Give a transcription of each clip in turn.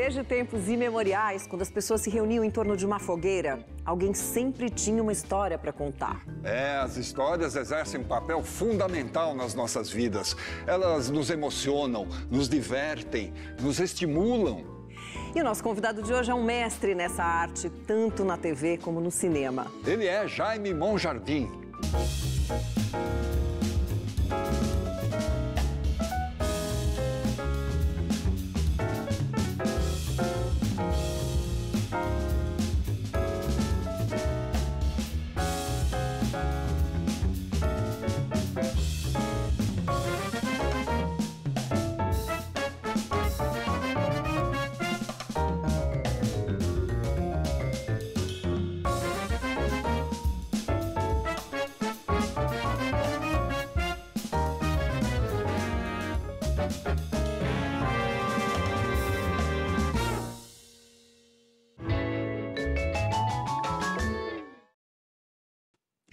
Desde tempos imemoriais, quando as pessoas se reuniam em torno de uma fogueira, alguém sempre tinha uma história para contar. As histórias exercem um papel fundamental nas nossas vidas. Elas nos emocionam, nos divertem, nos estimulam. E o nosso convidado de hoje é um mestre nessa arte, tanto na TV como no cinema. Ele é Jaime Monjardim.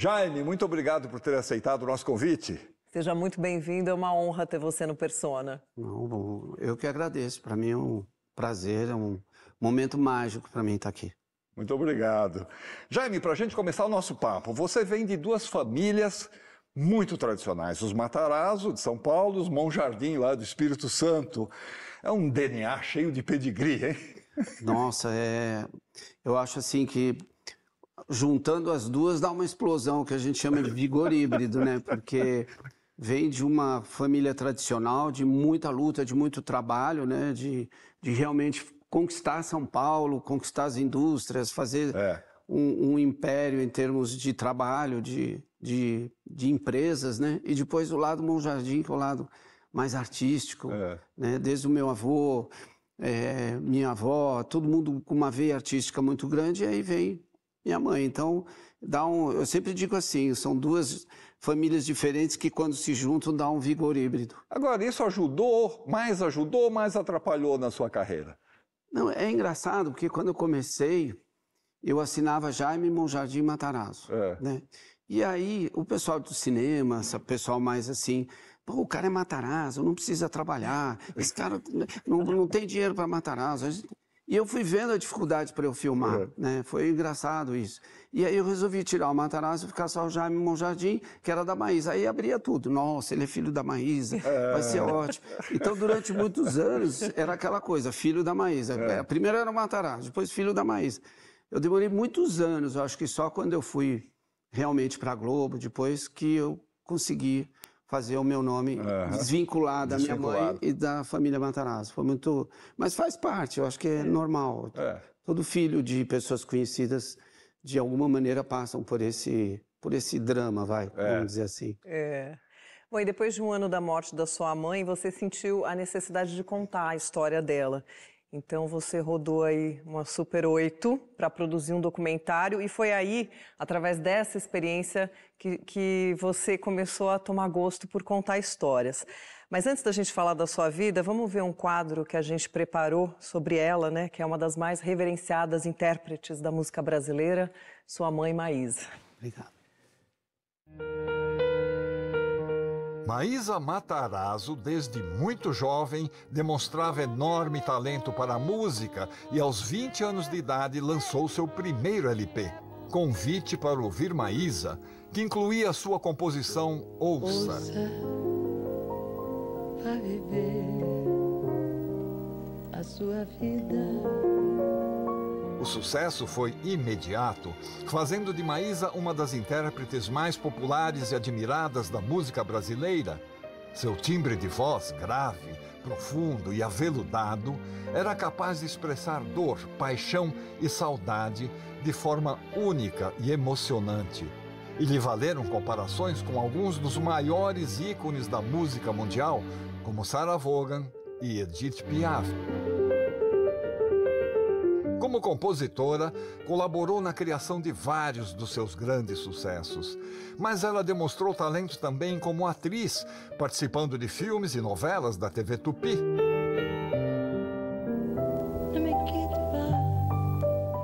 Jaime, muito obrigado por ter aceitado o nosso convite. Seja muito bem-vindo, é uma honra ter você no Persona. Não, eu que agradeço, para mim é um prazer, é um momento mágico para mim estar aqui. Muito obrigado. Jaime, para a gente começar o nosso papo, você vem de duas famílias muito tradicionais, os Matarazzo, de São Paulo, os Monjardim, lá do Espírito Santo. É um DNA cheio de pedigree, hein? Nossa, eu acho assim que juntando as duas dá uma explosão que a gente chama de vigor híbrido, né? Porque vem de uma família tradicional, de muita luta, de muito trabalho, né? De realmente conquistar São Paulo, conquistar as indústrias, fazer um império em termos de trabalho, de empresas, né? E depois o lado Monjardim, que é o lado mais artístico, né? Desde o meu avô, minha avó, todo mundo com uma veia artística muito grande, e aí vem minha mãe. Então, eu sempre digo assim, são duas famílias diferentes que quando se juntam dá um vigor híbrido. Agora, isso ajudou, mais atrapalhou na sua carreira? Não, é engraçado, porque quando eu comecei, eu assinava Jaime Monjardim Matarazzo, né? E aí, o pessoal do cinema, esse pessoal mais assim, pô, o cara é Matarazzo, não precisa trabalhar, esse cara não tem dinheiro para Matarazzo. E eu fui vendo a dificuldade para eu filmar, né? Foi engraçado isso. E aí eu resolvi tirar o Matarazzo e ficar só o Jaime Monjardim, que era da Maísa. Aí abria tudo. Nossa, ele é filho da Maísa, vai ser ótimo. Então, durante muitos anos, era aquela coisa, filho da Maísa. Primeiro era o Matarazzo, depois filho da Maísa. Eu demorei muitos anos, eu acho que só quando eu fui realmente para a Globo, depois que eu consegui fazer o meu nome desvincular da minha mãe e da família Matarazzo. Foi muito... Mas faz parte, eu acho que é normal. Todo filho de pessoas conhecidas, de alguma maneira, passam por esse drama, vamos dizer assim. Bom, e depois de um ano da morte da sua mãe, você sentiu a necessidade de contar a história dela. Então, você rodou aí uma Super 8 para produzir um documentário e foi aí, através dessa experiência, que você começou a tomar gosto por contar histórias. Mas antes da gente falar da sua vida, vamos ver um quadro que a gente preparou sobre ela, né? Que é uma das mais reverenciadas intérpretes da música brasileira, sua mãe Maísa. Obrigado. Maísa Matarazzo, desde muito jovem, demonstrava enorme talento para a música e aos 20 anos de idade lançou seu primeiro LP, Convite para Ouvir Maísa, que incluía a sua composição Ouça. Vai viver a sua vida. O sucesso foi imediato, fazendo de Maísa uma das intérpretes mais populares e admiradas da música brasileira. Seu timbre de voz grave, profundo e aveludado era capaz de expressar dor, paixão e saudade de forma única e emocionante. E lhe valeram comparações com alguns dos maiores ícones da música mundial, como Sarah Vaughan e Edith Piaf. Como compositora, colaborou na criação de vários dos seus grandes sucessos. Mas ela demonstrou talento também como atriz, participando de filmes e novelas da TV Tupi.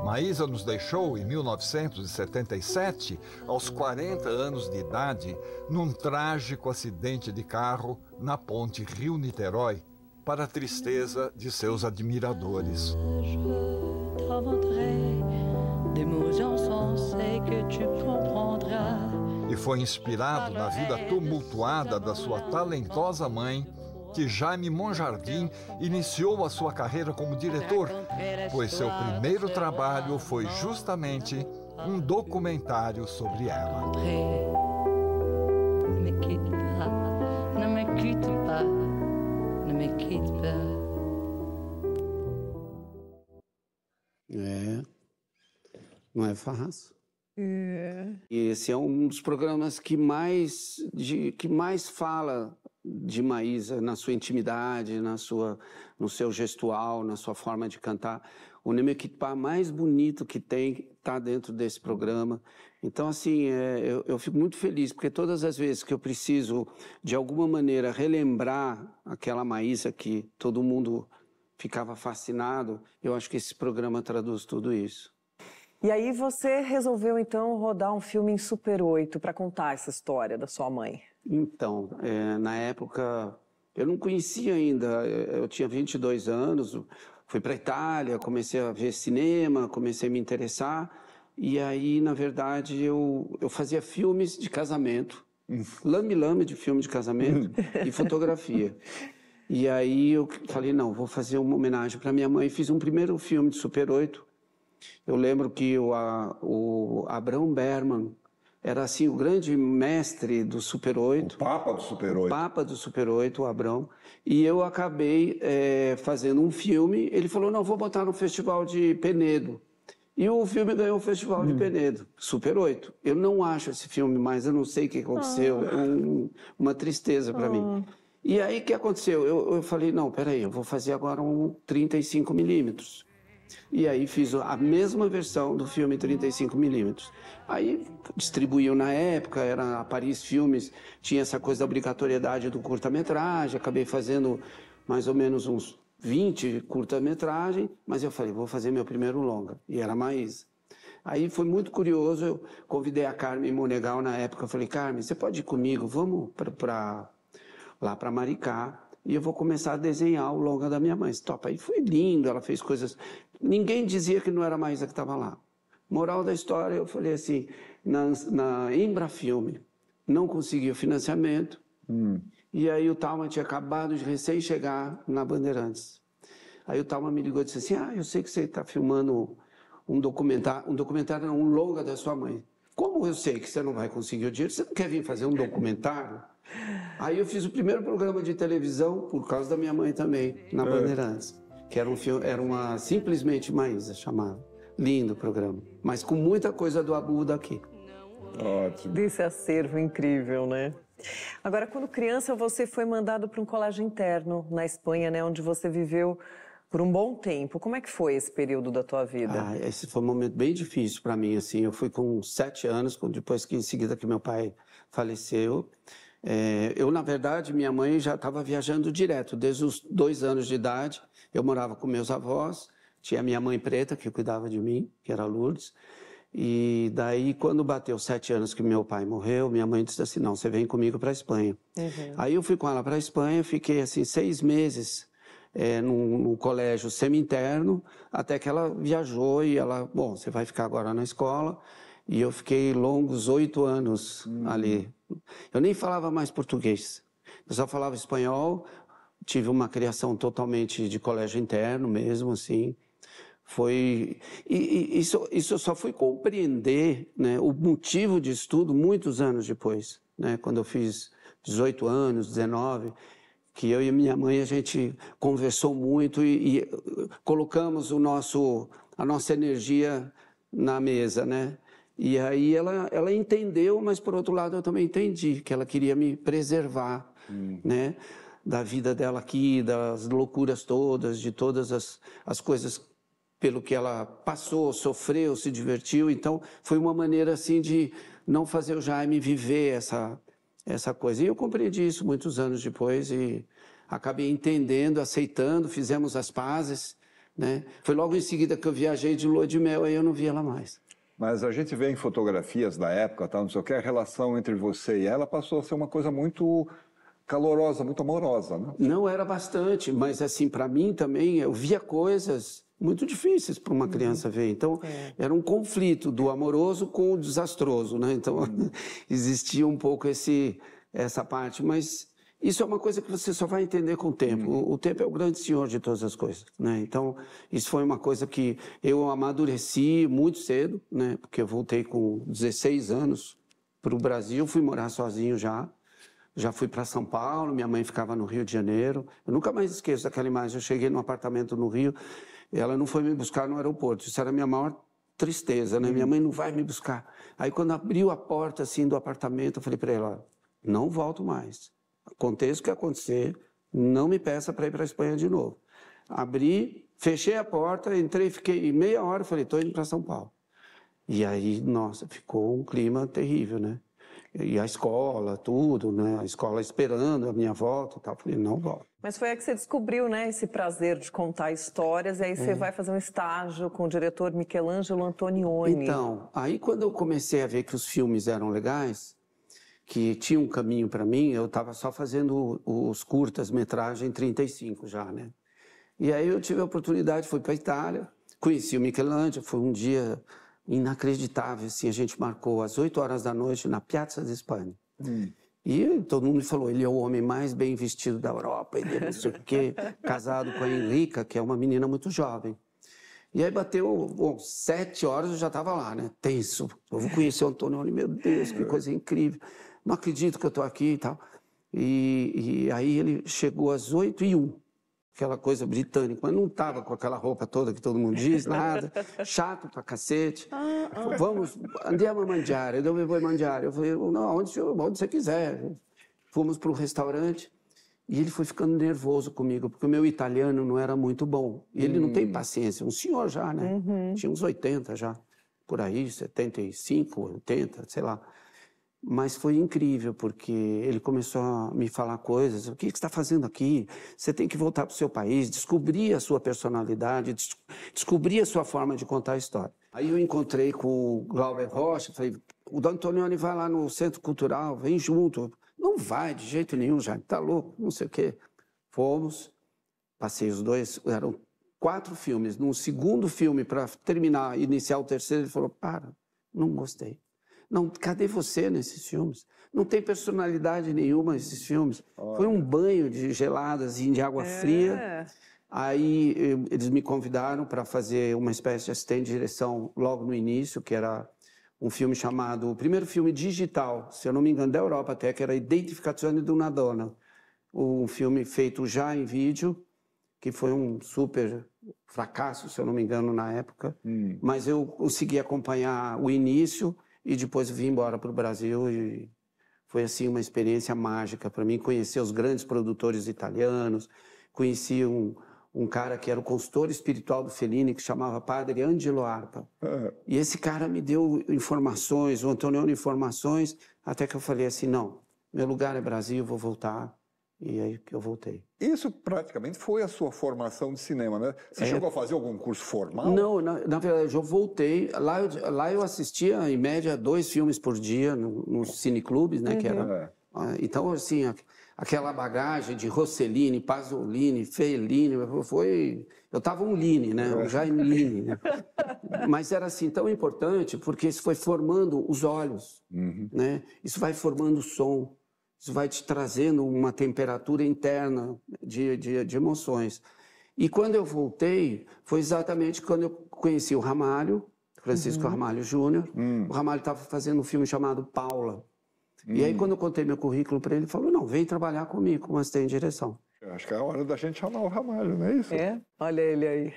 Maísa nos deixou em 1977, aos 40 anos de idade, num trágico acidente de carro na ponte Rio-Niterói. para a tristeza de seus admiradores. E foi inspirado na vida tumultuada da sua talentosa mãe que Jaime Monjardim iniciou a sua carreira como diretor, pois seu primeiro trabalho foi justamente um documentário sobre ela. Não é fácil. E esse é um dos programas que mais fala de Maísa na sua intimidade, no seu gestual, na sua forma de cantar. O Nemequitpá mais bonito que tem está dentro desse programa. Então, assim, eu fico muito feliz, porque todas as vezes que eu preciso, de alguma maneira, relembrar aquela Maísa que todo mundo ficava fascinado, eu acho que esse programa traduz tudo isso. E aí você resolveu, então, rodar um filme em Super 8 para contar essa história da sua mãe. Então, na época, eu não conhecia ainda, eu tinha 22 anos, fui para a Itália, comecei a ver cinema, comecei a me interessar, e aí, na verdade, eu fazia filmes de casamento, lame-lame de filme de casamento e fotografia. E aí eu falei, não, vou fazer uma homenagem para minha mãe, fiz um primeiro filme de Super 8. Eu lembro que o Abrão Berman era assim o grande mestre do Super 8. O Papa do Super 8. O Papa do Super 8, o Abrão. E eu acabei fazendo um filme. Ele falou, não, vou botar no Festival de Penedo. E o filme ganhou o Festival de Penedo, Super 8. Eu não acho esse filme mais, eu não sei o que aconteceu. É uma tristeza para mim. E aí o que aconteceu? Eu falei, não, peraí, eu vou fazer agora um 35mm. E aí fiz a mesma versão do filme 35mm. Aí distribuíam na época, era a Paris Filmes, tinha essa coisa da obrigatoriedade do curta-metragem, acabei fazendo mais ou menos uns 20 curta-metragem, mas eu falei, vou fazer meu primeiro longa, e era Maísa. Aí foi muito curioso, eu convidei a Carmen Monegal na época, eu falei, Carmen, você pode ir comigo, vamos lá para Maricá, e eu vou começar a desenhar o longa da minha mãe. Top. Aí foi lindo, ela fez coisas... Ninguém dizia que não era a Maísa que estava lá. Moral da história, eu falei assim, na Embrafilme, não conseguiu financiamento, e aí o Talma tinha acabado de recém-chegar na Bandeirantes. Aí o Talma me ligou e disse assim, eu sei que você está filmando um documentário, um longa da sua mãe. Como eu sei que você não vai conseguir o dinheiro, você não quer vir fazer um documentário? Aí eu fiz o primeiro programa de televisão, por causa da minha mãe também, na Bandeirantes. Que era um filme, Simplesmente Maísa, chamava. Lindo o programa, mas com muita coisa do Abu daqui. Ótimo. Desse acervo incrível, né? Agora, quando criança, você foi mandado para um colégio interno na Espanha, né? Onde você viveu por um bom tempo. Como é que foi esse período da tua vida? Esse foi um momento bem difícil para mim, assim. Eu fui com 7 anos, depois que em seguida que meu pai faleceu. Eu, na verdade, minha mãe já estava viajando direto, desde os 2 anos de idade. Eu morava com meus avós, tinha a minha mãe preta, que cuidava de mim, que era Lourdes. E daí, quando bateu 7 anos que meu pai morreu, minha mãe disse assim, não, você vem comigo para a Espanha. Aí eu fui com ela para a Espanha, fiquei assim 6 meses num colégio semi-interno, até que ela viajou e ela, bom, você vai ficar agora na escola. E eu fiquei longos 8 anos ali. Eu nem falava mais português, eu só falava espanhol, tive uma criação totalmente de colégio interno mesmo, assim. Isso eu só fui compreender, né, o motivo de estudo muitos anos depois, né, quando eu fiz 18 anos, 19, que eu e minha mãe, a gente conversou muito e colocamos a nossa energia na mesa, né? E aí ela entendeu, mas por outro lado eu também entendi que ela queria me preservar, né? Da vida dela aqui, das loucuras todas, de todas as coisas pelo que ela passou, sofreu, se divertiu. Então foi uma maneira assim de não fazer o Jaime viver essa coisa. E eu compreendi isso muitos anos depois e acabei entendendo, aceitando, fizemos as pazes, né? Foi logo em seguida que eu viajei de lua de mel, aí eu não vi ela mais. Mas a gente vê em fotografias da época, não sei o que, a relação entre você e ela passou a ser uma coisa muito calorosa, muito amorosa, né? Não, era bastante, mas assim, para mim também, eu via coisas muito difíceis para uma criança ver. Então, era um conflito do amoroso com o desastroso, né? Então, existia um pouco essa parte, mas isso é uma coisa que você só vai entender com o tempo. O tempo é o grande senhor de todas as coisas, né? Então, isso foi uma coisa que eu amadureci muito cedo, né? Porque eu voltei com 16 anos para o Brasil, fui morar sozinho já. Já fui para São Paulo, minha mãe ficava no Rio de Janeiro. Eu nunca mais esqueço daquela imagem. Eu cheguei num apartamento no Rio, ela não foi me buscar no aeroporto. Isso era a minha maior tristeza, né? Minha mãe não vai me buscar. Aí, quando abriu a porta, assim, do apartamento, eu falei para ela, não volto mais. Aconteça o que acontecer, não me peça para ir para a Espanha de novo. Abri, fechei a porta, entrei, fiquei meia hora, falei, estou indo para São Paulo. E aí, nossa, ficou um clima terrível, né? E a escola, tudo, né? A escola esperando a minha volta e tal. Falei, não volto. Mas foi aí que você descobriu, né, esse prazer de contar histórias, e aí você vai fazer um estágio com o diretor Michelangelo Antonioni. Então, aí quando eu comecei a ver que os filmes eram legais, que tinha um caminho para mim, eu estava só fazendo os curtas-metragem 35 já, né? E aí eu tive a oportunidade, fui para a Itália, conheci o Michelangelo, foi um dia inacreditável, assim, a gente marcou às 8 horas da noite na Piazza di Spagna. E todo mundo me falou, ele é o homem mais bem vestido da Europa, ele é não sei o quê, casado com a Enrica, que é uma menina muito jovem. E aí bateu, 7 horas eu já estava lá, né, tenso. Eu vou conhecer o Antonioni, meu Deus, que coisa incrível. Não acredito que eu estou aqui e tal. E aí ele chegou às 8h01. Aquela coisa britânica, mas não estava com aquela roupa toda que todo mundo diz, nada, chato pra cacete. Vamos, andiamo a mangiare, dove vuoi mangiare? Eu falei, não, onde você quiser. Fomos para o restaurante e ele foi ficando nervoso comigo, porque o meu italiano não era muito bom. E ele não tem paciência, um senhor já, né? Tinha uns 80 já, por aí, 75, 80, sei lá. Mas foi incrível, porque ele começou a me falar coisas. O que você está fazendo aqui? Você tem que voltar para o seu país, descobrir a sua personalidade, descobrir a sua forma de contar a história. Aí eu encontrei com o Glauber Rocha, falei, o Antonioni vai lá no Centro Cultural, vem junto. Não vai, de jeito nenhum, já está louco, não sei o quê. Fomos, passei os dois, eram 4 filmes. No segundo filme, para terminar, iniciar o terceiro, ele falou, para, não gostei. Não, cadê você nesses filmes? Não tem personalidade nenhuma nesses filmes. Foi um banho de geladas e de água fria. Aí eles me convidaram para fazer uma espécie de assistente de direção logo no início, que era um filme chamado, o primeiro filme digital, se eu não me engano, da Europa até, que era Identificazione di una Donna. Um filme feito já em vídeo, que foi um super fracasso, se eu não me engano, na época. Mas eu consegui acompanhar o início e depois vim embora para o Brasil e foi assim uma experiência mágica para mim, conhecer os grandes produtores italianos, conheci um cara que era o consultor espiritual do Fellini, que chamava Padre Angelo Arpa. E esse cara me deu informações, o Antonioni informações, até que eu falei assim, não, meu lugar é Brasil, vou voltar. E aí que eu voltei. Isso praticamente foi a sua formação de cinema, né? Você chegou a fazer algum curso formal? Não, na verdade, eu voltei. Lá eu assistia, em média, 2 filmes por dia nos cineclubes, né? Que era, então, assim, aquela bagagem de Rossellini, Pasolini, Fellini, eu estava um Line, né? Um Jaime Line, né? Mas era, assim, tão importante porque isso foi formando os olhos, né? Isso vai formando o som. Isso vai te trazendo uma temperatura interna de emoções. E quando eu voltei, foi exatamente quando eu conheci o Ramalho, Francisco Ramalho Júnior. O Ramalho estava fazendo um filme chamado Paula. E aí, quando eu contei meu currículo para ele, ele falou, não, vem trabalhar comigo como assistente de direção. Eu acho que é a hora da gente chamar o Ramalho, não é isso? Olha ele aí.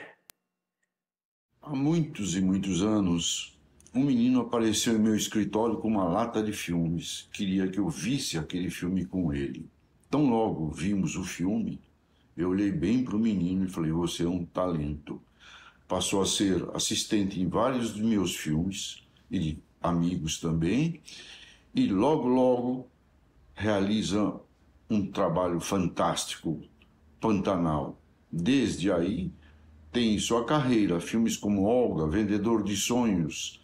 Há muitos e muitos anos, um menino apareceu em meu escritório com uma lata de filmes. Queria que eu visse aquele filme com ele. Tão logo vimos o filme, eu olhei bem para o menino e falei, você é um talento. Passou a ser assistente em vários dos meus filmes, e de amigos também, e logo realiza um trabalho fantástico, Pantanal. Desde aí, tem sua carreira, filmes como Olga, Vendedor de Sonhos,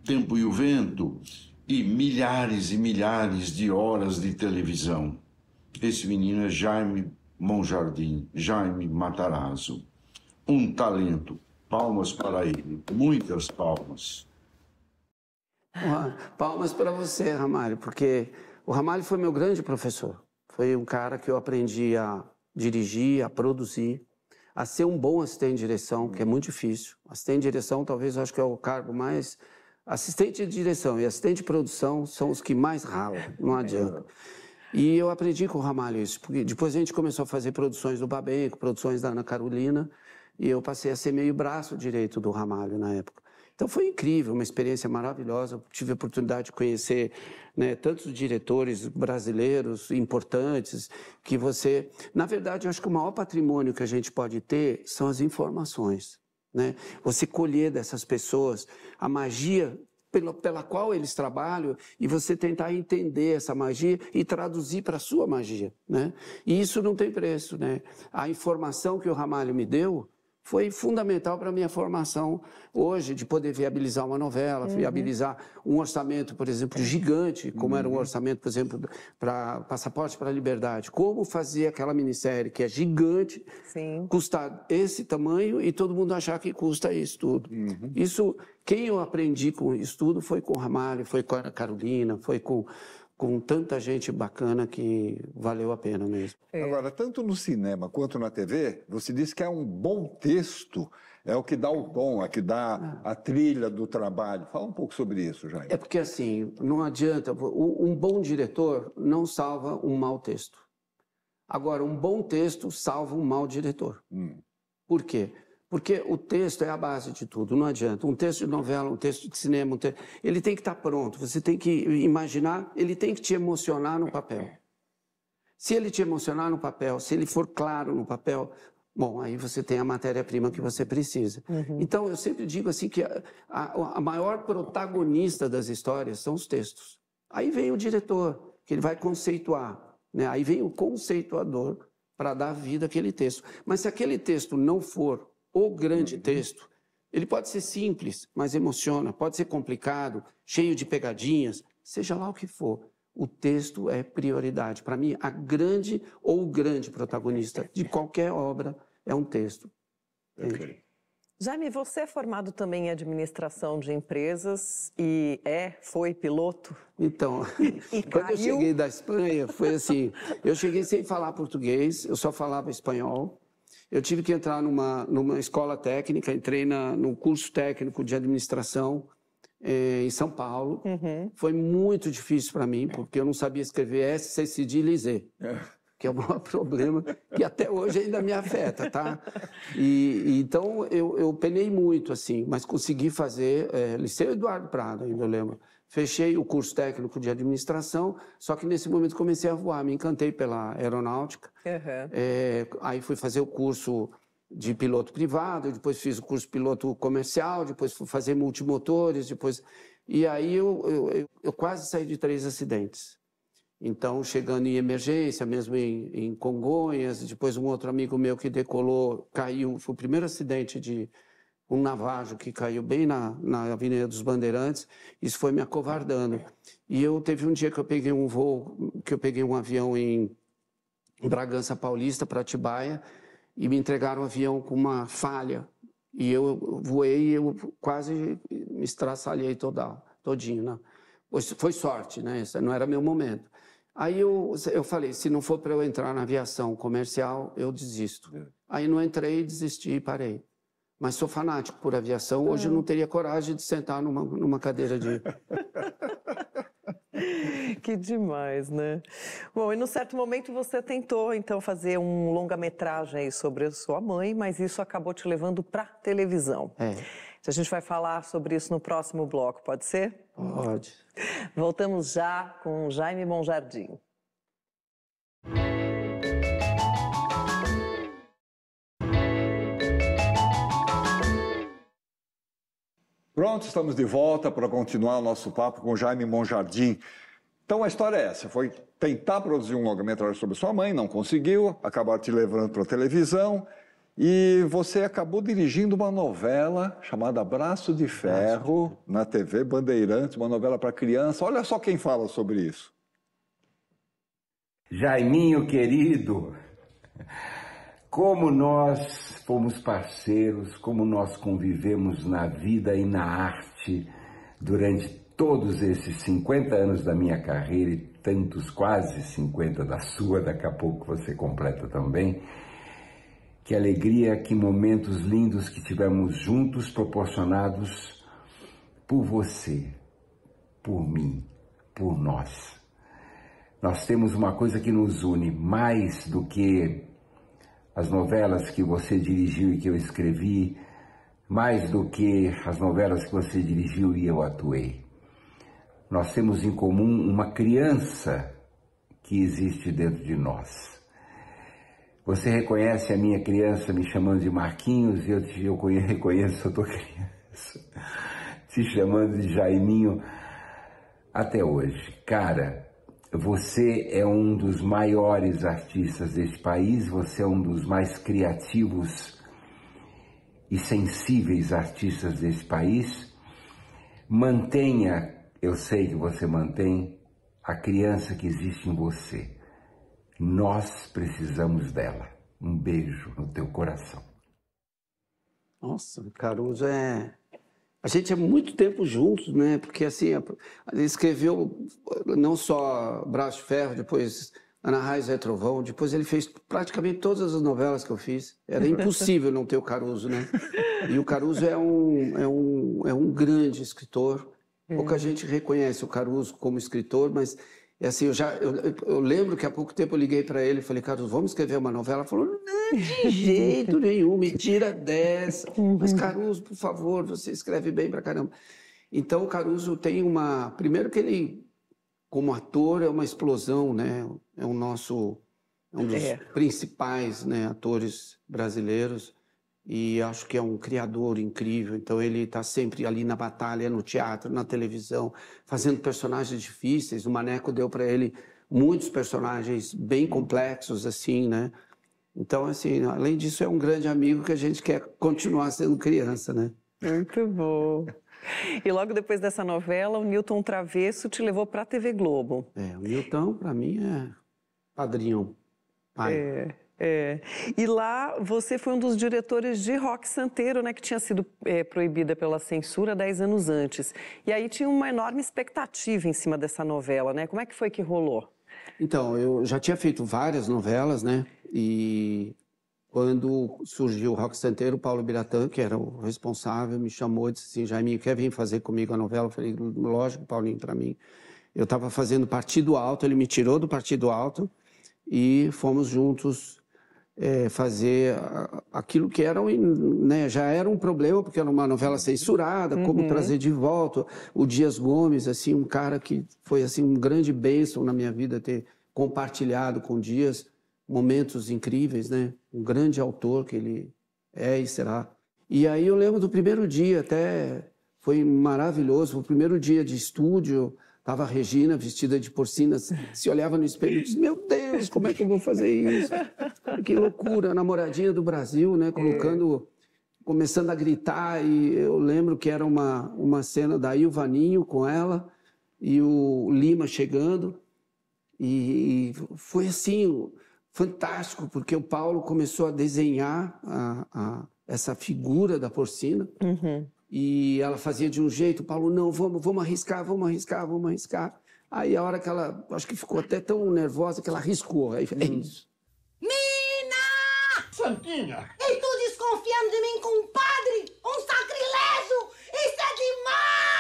Tempo e o Vento, e milhares de horas de televisão. Esse menino é Jaime Monjardim, Jaime Matarazzo. Um talento. Palmas para ele, muitas palmas. Palmas para você, Ramalho, porque o Ramalho foi meu grande professor. Foi um cara que eu aprendi a dirigir, a produzir, a ser um bom assistente de direção, que é muito difícil. Assistente de direção, talvez, eu acho que é o cargo mais... Assistente de direção e assistente de produção são os que mais ralam, não adianta. E eu aprendi com o Ramalho isso, porque depois a gente começou a fazer produções do Babenco, produções da Ana Carolina, e eu passei a ser meio braço direito do Ramalho na época. Então foi incrível, uma experiência maravilhosa. Tive a oportunidade de conhecer, né, tantos diretores brasileiros importantes que você... Na verdade, eu acho que o maior patrimônio que a gente pode ter são as informações, né? Você colher dessas pessoas a magia pela qual eles trabalham e você tentar entender essa magia e traduzir para a sua magia, né? E isso não tem preço, né? A informação que o Ramalho me deu foi fundamental para a minha formação hoje, de poder viabilizar uma novela, viabilizar um orçamento, por exemplo, gigante, como era um orçamento, por exemplo, para Passaporte para a Liberdade. Como fazer aquela minissérie, que é gigante, custar esse tamanho e todo mundo achar que custa isso tudo. Isso, quem eu aprendi com isso tudo foi com o Ramalho, foi com a Ana Carolina, foi com tanta gente bacana que valeu a pena mesmo. Agora, tanto no cinema quanto na TV, você disse que é um bom texto, é o que dá o tom, é o que dá a trilha do trabalho. Fala um pouco sobre isso, Jaime. É porque, assim, não adianta... Um bom diretor não salva um mau texto. Agora, um bom texto salva um mau diretor. Por quê? Porque o texto é a base de tudo, não adianta. Um texto de novela, um texto de cinema, ele tem que estar pronto, você tem que imaginar, ele tem que te emocionar no papel. Se ele te emocionar no papel, se ele for claro no papel, bom, aí você tem a matéria-prima que você precisa. Então, eu sempre digo assim que a maior protagonista das histórias são os textos. Aí vem o diretor, que ele vai conceituar, né? Aí vem o conceituador para dar vida àquele texto. Mas se aquele texto não for o grande texto, ele pode ser simples, mas emociona, pode ser complicado, cheio de pegadinhas, seja lá o que for. O texto é prioridade. Para mim, a grande ou o grande protagonista de qualquer obra é um texto. Jaime, você é formado também em administração de empresas e foi piloto? Então, quando eu cheguei da Espanha, foi assim, eu cheguei sem falar português, eu só falava espanhol. Eu tive que entrar numa escola técnica, entrei no curso técnico de administração em São Paulo. Foi muito difícil para mim, porque eu não sabia escrever S, C, cedilha e Z, que é o maior problema, que até hoje ainda me afeta, tá? Então, eu penei muito, assim, mas consegui fazer Liceu Eduardo Prado, ainda eu lembro. Fechei o curso técnico de administração, só que nesse momento comecei a voar, me encantei pela aeronáutica. Aí fui fazer o curso de piloto privado, depois fiz o curso piloto comercial, depois fui fazer multimotores, E aí eu quase saí de 3 acidentes. Então, chegando em emergência, mesmo em Congonhas, depois um outro amigo meu que decolou, caiu, foi o primeiro acidente de um navágio que caiu bem na Avenida dos Bandeirantes, isso foi me acovardando. E teve um dia que eu peguei um voo, que eu peguei um avião em Bragança Paulista para Atibaia e me entregaram o avião com uma falha. E eu voei e eu quase me estraçalhei todinho, né? Foi sorte, né? Esse não era meu momento. Aí eu falei, se não for para eu entrar na aviação comercial, eu desisto. Aí não entrei, desisti e parei. Mas sou fanático por aviação. Hoje eu não teria coragem de sentar numa cadeira de... Que demais, né? Bom, e num certo momento você tentou, então, fazer um longa-metragem aí sobre a sua mãe, mas isso acabou te levando para televisão. A gente vai falar sobre isso no próximo bloco, pode ser? Pode. Voltamos já com Jaime Monjardim. Pronto, estamos de volta para continuar o nosso papo com Jaime Monjardim. Então a história é essa, foi tentar produzir um longa-metragem sobre sua mãe, não conseguiu, acabaram te levando para a televisão E você acabou dirigindo uma novela chamada Braço de Ferro, na TV Bandeirantes, uma novela para criança. Olha só quem fala sobre isso. Jaiminho querido, como nós fomos parceiros, como nós convivemos na vida e na arte durante todos esses 50 anos da minha carreira e tantos, quase 50 da sua, daqui a pouco você completa também. Que alegria, que momentos lindos que tivemos juntos, proporcionados por você, por mim, por nós. Nós temos uma coisa que nos une mais do que as novelas que você dirigiu e que eu escrevi, mais do que as novelas que você dirigiu e eu atuei. Nós temos em comum uma criança que existe dentro de nós. Você reconhece a minha criança me chamando de Marquinhos e eu reconheço a tua criança te chamando de Jaiminho até hoje. Cara, você é um dos maiores artistas deste país, você é um dos mais criativos e sensíveis artistas desse país. Mantenha, eu sei que você mantém, a criança que existe em você. Nós precisamos dela. Um beijo no teu coração. Nossa, o Caruso é... A gente é muito tempo juntos, né? Porque, assim, ele escreveu não só Braço de Ferro, depois Ana Raiz é Trovão, depois ele fez praticamente todas as novelas que eu fiz. Era impossível não ter o Caruso, né? E o Caruso é um grande escritor. Pouca gente reconhece o Caruso como escritor, mas... assim, eu lembro que há pouco tempo eu liguei para ele e falei, Caruso, vamos escrever uma novela? Ele falou, não, de jeito nenhum, me tira dessa. Mas, Caruso, por favor, você escreve bem pra caramba. Então, o Caruso tem uma... Primeiro que ele, como ator, é uma explosão, né? É um dos principais, né, atores brasileiros. E acho que é um criador incrível, então ele está sempre ali na batalha, no teatro, na televisão, fazendo personagens difíceis. O Maneco deu para ele muitos personagens bem complexos, assim, né? Então, assim, além disso, é um grande amigo que a gente quer continuar sendo criança, né? Muito bom. E logo depois dessa novela, o Newton Travesso te levou para a TV Globo. O Newton, para mim, é padrinho, pai. E lá você foi um dos diretores de Roque Santeiro, né, que tinha sido proibida pela censura 10 anos antes. E aí tinha uma enorme expectativa em cima dessa novela, né? Como é que foi que rolou? Então, eu já tinha feito várias novelas, né? E quando surgiu o Roque Santeiro, o Paulo Biratã, que era o responsável, me chamou e disse assim, Jaiminho, quer vir fazer comigo a novela? Eu falei, lógico, Paulinho, para mim. Eu estava fazendo Partido Alto, ele me tirou do Partido Alto e fomos juntos fazer aquilo que era, né, já era um problema, porque era uma novela censurada, como trazer de volta o Dias Gomes, assim, um cara que foi assim, um grande bênção na minha vida, ter compartilhado com o Dias momentos incríveis, né? Um grande autor que ele é e será. E aí eu lembro do primeiro dia, até foi maravilhoso, o primeiro dia de estúdio, estava a Regina vestida de porcina, se olhava no espelho e disse, meu Deus, como é que eu vou fazer isso? Que loucura, a namoradinha do Brasil, né? Começando a gritar, e eu lembro que era uma cena da Ilva Ninho com ela e o Lima chegando, e foi assim, fantástico, porque o Paulo começou a desenhar essa figura da porcina, e ela fazia de um jeito, o Paulo, não, vamos arriscar. Aí a hora que ela, acho que ficou até tão nervosa que ela arriscou, aí é isso. Mina! Santinha! E tu desconfiando de mim, compadre? Um sacrilégio! Isso é demais!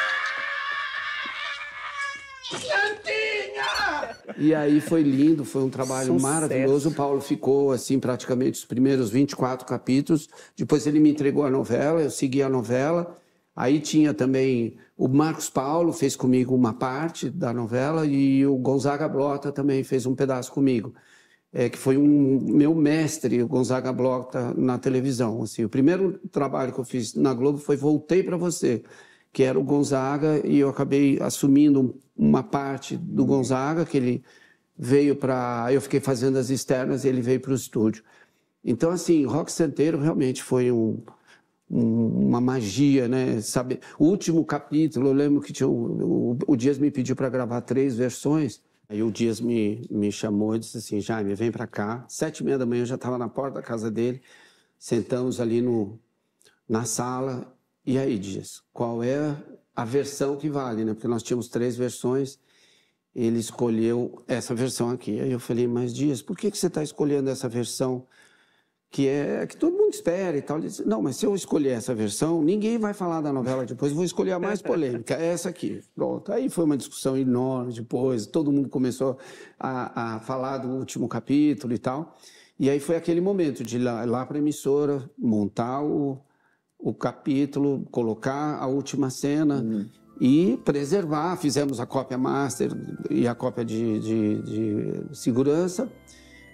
Santinha! E aí foi lindo, foi um trabalho maravilhoso. O Paulo ficou, assim, praticamente os primeiros 24 capítulos. Depois ele me entregou a novela, eu segui a novela. Aí tinha também o Marcos Paulo, fez comigo uma parte da novela, e o Gonzaga Blota também fez um pedaço comigo. Que foi meu mestre, o Gonzaga Blota, na televisão. Assim, o primeiro trabalho que eu fiz na Globo foi Voltei Pra Você, que era o Gonzaga, e eu acabei assumindo uma parte do Gonzaga, que ele veio para... Eu fiquei fazendo as externas e ele veio para o estúdio. Então, assim, Rock Santeiro realmente foi uma magia, né? Sabe? O último capítulo, eu lembro que tinha o Dias me pediu para gravar 3 versões. Aí o Dias me chamou e disse assim, Jaime, vem para cá. 7h30 da manhã eu já estava na porta da casa dele. Sentamos ali na sala. E aí, Dias, qual é a versão que vale, né? Porque nós tínhamos 3 versões. Ele escolheu essa versão aqui. Aí eu falei, mas Dias, por que você está escolhendo essa versão que todo mundo espera e tal? Ele disse, não, mas se eu escolher essa versão, ninguém vai falar da novela depois, vou escolher a mais polêmica, essa aqui. Pronto. Aí foi uma discussão enorme depois, todo mundo começou a falar do último capítulo e tal. E aí foi aquele momento de ir lá para a emissora, montar o capítulo, colocar a última cena e preservar. Fizemos a cópia master e a cópia de segurança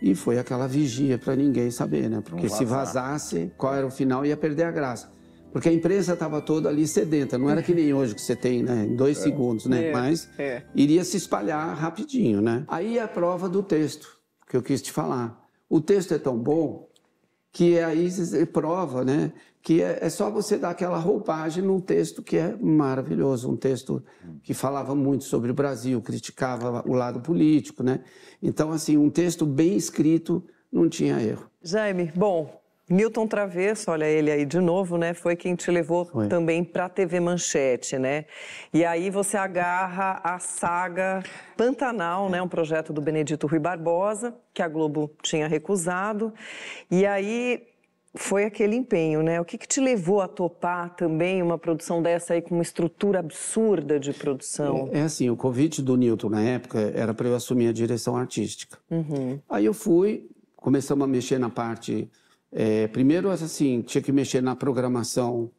e foi aquela vigia para ninguém saber, né? Porque se vazasse, qual era o final, ia perder a graça. Porque a imprensa estava toda ali sedenta, não era que nem hoje que você tem, né, em 2 segundos, né? Mas iria se espalhar rapidinho, né? Aí a prova do texto, que eu quis te falar. O texto é tão bom que aí prova, né, que é só você dar aquela roupagem num texto que é maravilhoso, um texto que falava muito sobre o Brasil, criticava o lado político, né? Então, assim, um texto bem escrito não tinha erro. Jaime, bom, Milton Travesso, olha ele aí de novo, né? Foi quem te levou também para a TV Manchete, né? E aí você agarra a saga Pantanal, né? Um projeto do Benedito Rui Barbosa, que a Globo tinha recusado. E aí foi aquele empenho, né? O que te levou a topar também uma produção dessa aí com uma estrutura absurda de produção? É assim, o convite do Nilton na época era para eu assumir a direção artística. Aí eu fui, começamos a mexer na parte... primeiro, assim, tinha que mexer na programação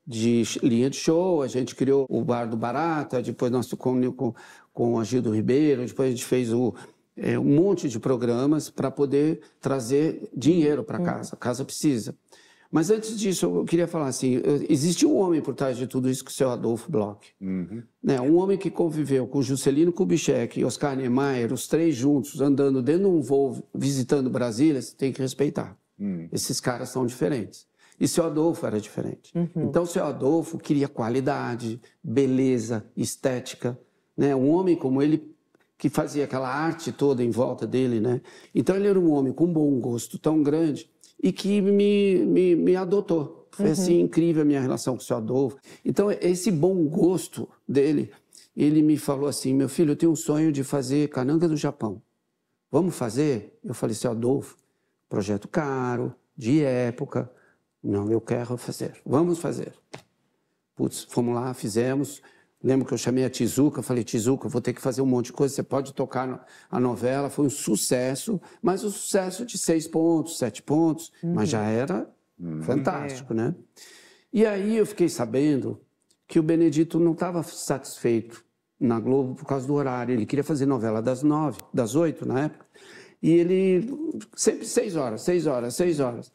de linha de show, a gente criou o Bar do Barata, depois nós tocamos com o Agildo Ribeiro, depois a gente fez um monte de programas para poder trazer dinheiro para casa. A casa precisa. Mas antes disso, eu queria falar assim, existe um homem por trás de tudo isso, que é o seu Adolfo Bloch. Né? Um homem que conviveu com Juscelino Kubitschek e Oscar Niemeyer, os 3 juntos, andando dentro de um voo, visitando Brasília, você tem que respeitar. Esses caras são diferentes. E seu Adolfo era diferente. Então, seu Adolfo queria qualidade, beleza, estética. Né? Um homem como ele, que fazia aquela arte toda em volta dele, né? Então, ele era um homem com um bom gosto tão grande e que me adotou. Foi assim, incrível a minha relação com o seu Adolfo. Então, esse bom gosto dele, ele me falou assim, meu filho, eu tenho um sonho de fazer Cananga do Japão. Vamos fazer? Eu falei, seu Adolfo, projeto caro, de época. Não, eu quero fazer. Vamos fazer. Putz, fomos lá, fizemos. Lembro que eu chamei a Tizuka, falei, Tizuka, vou ter que fazer um monte de coisa, você pode tocar a novela. Foi um sucesso, mas um sucesso de 6 pontos, 7 pontos, mas já era fantástico, né? E aí eu fiquei sabendo que o Benedito não estava satisfeito na Globo por causa do horário. Ele queria fazer novela das 9, das 8 na época. E ele, sempre 6 horas, 6 horas, 6 horas.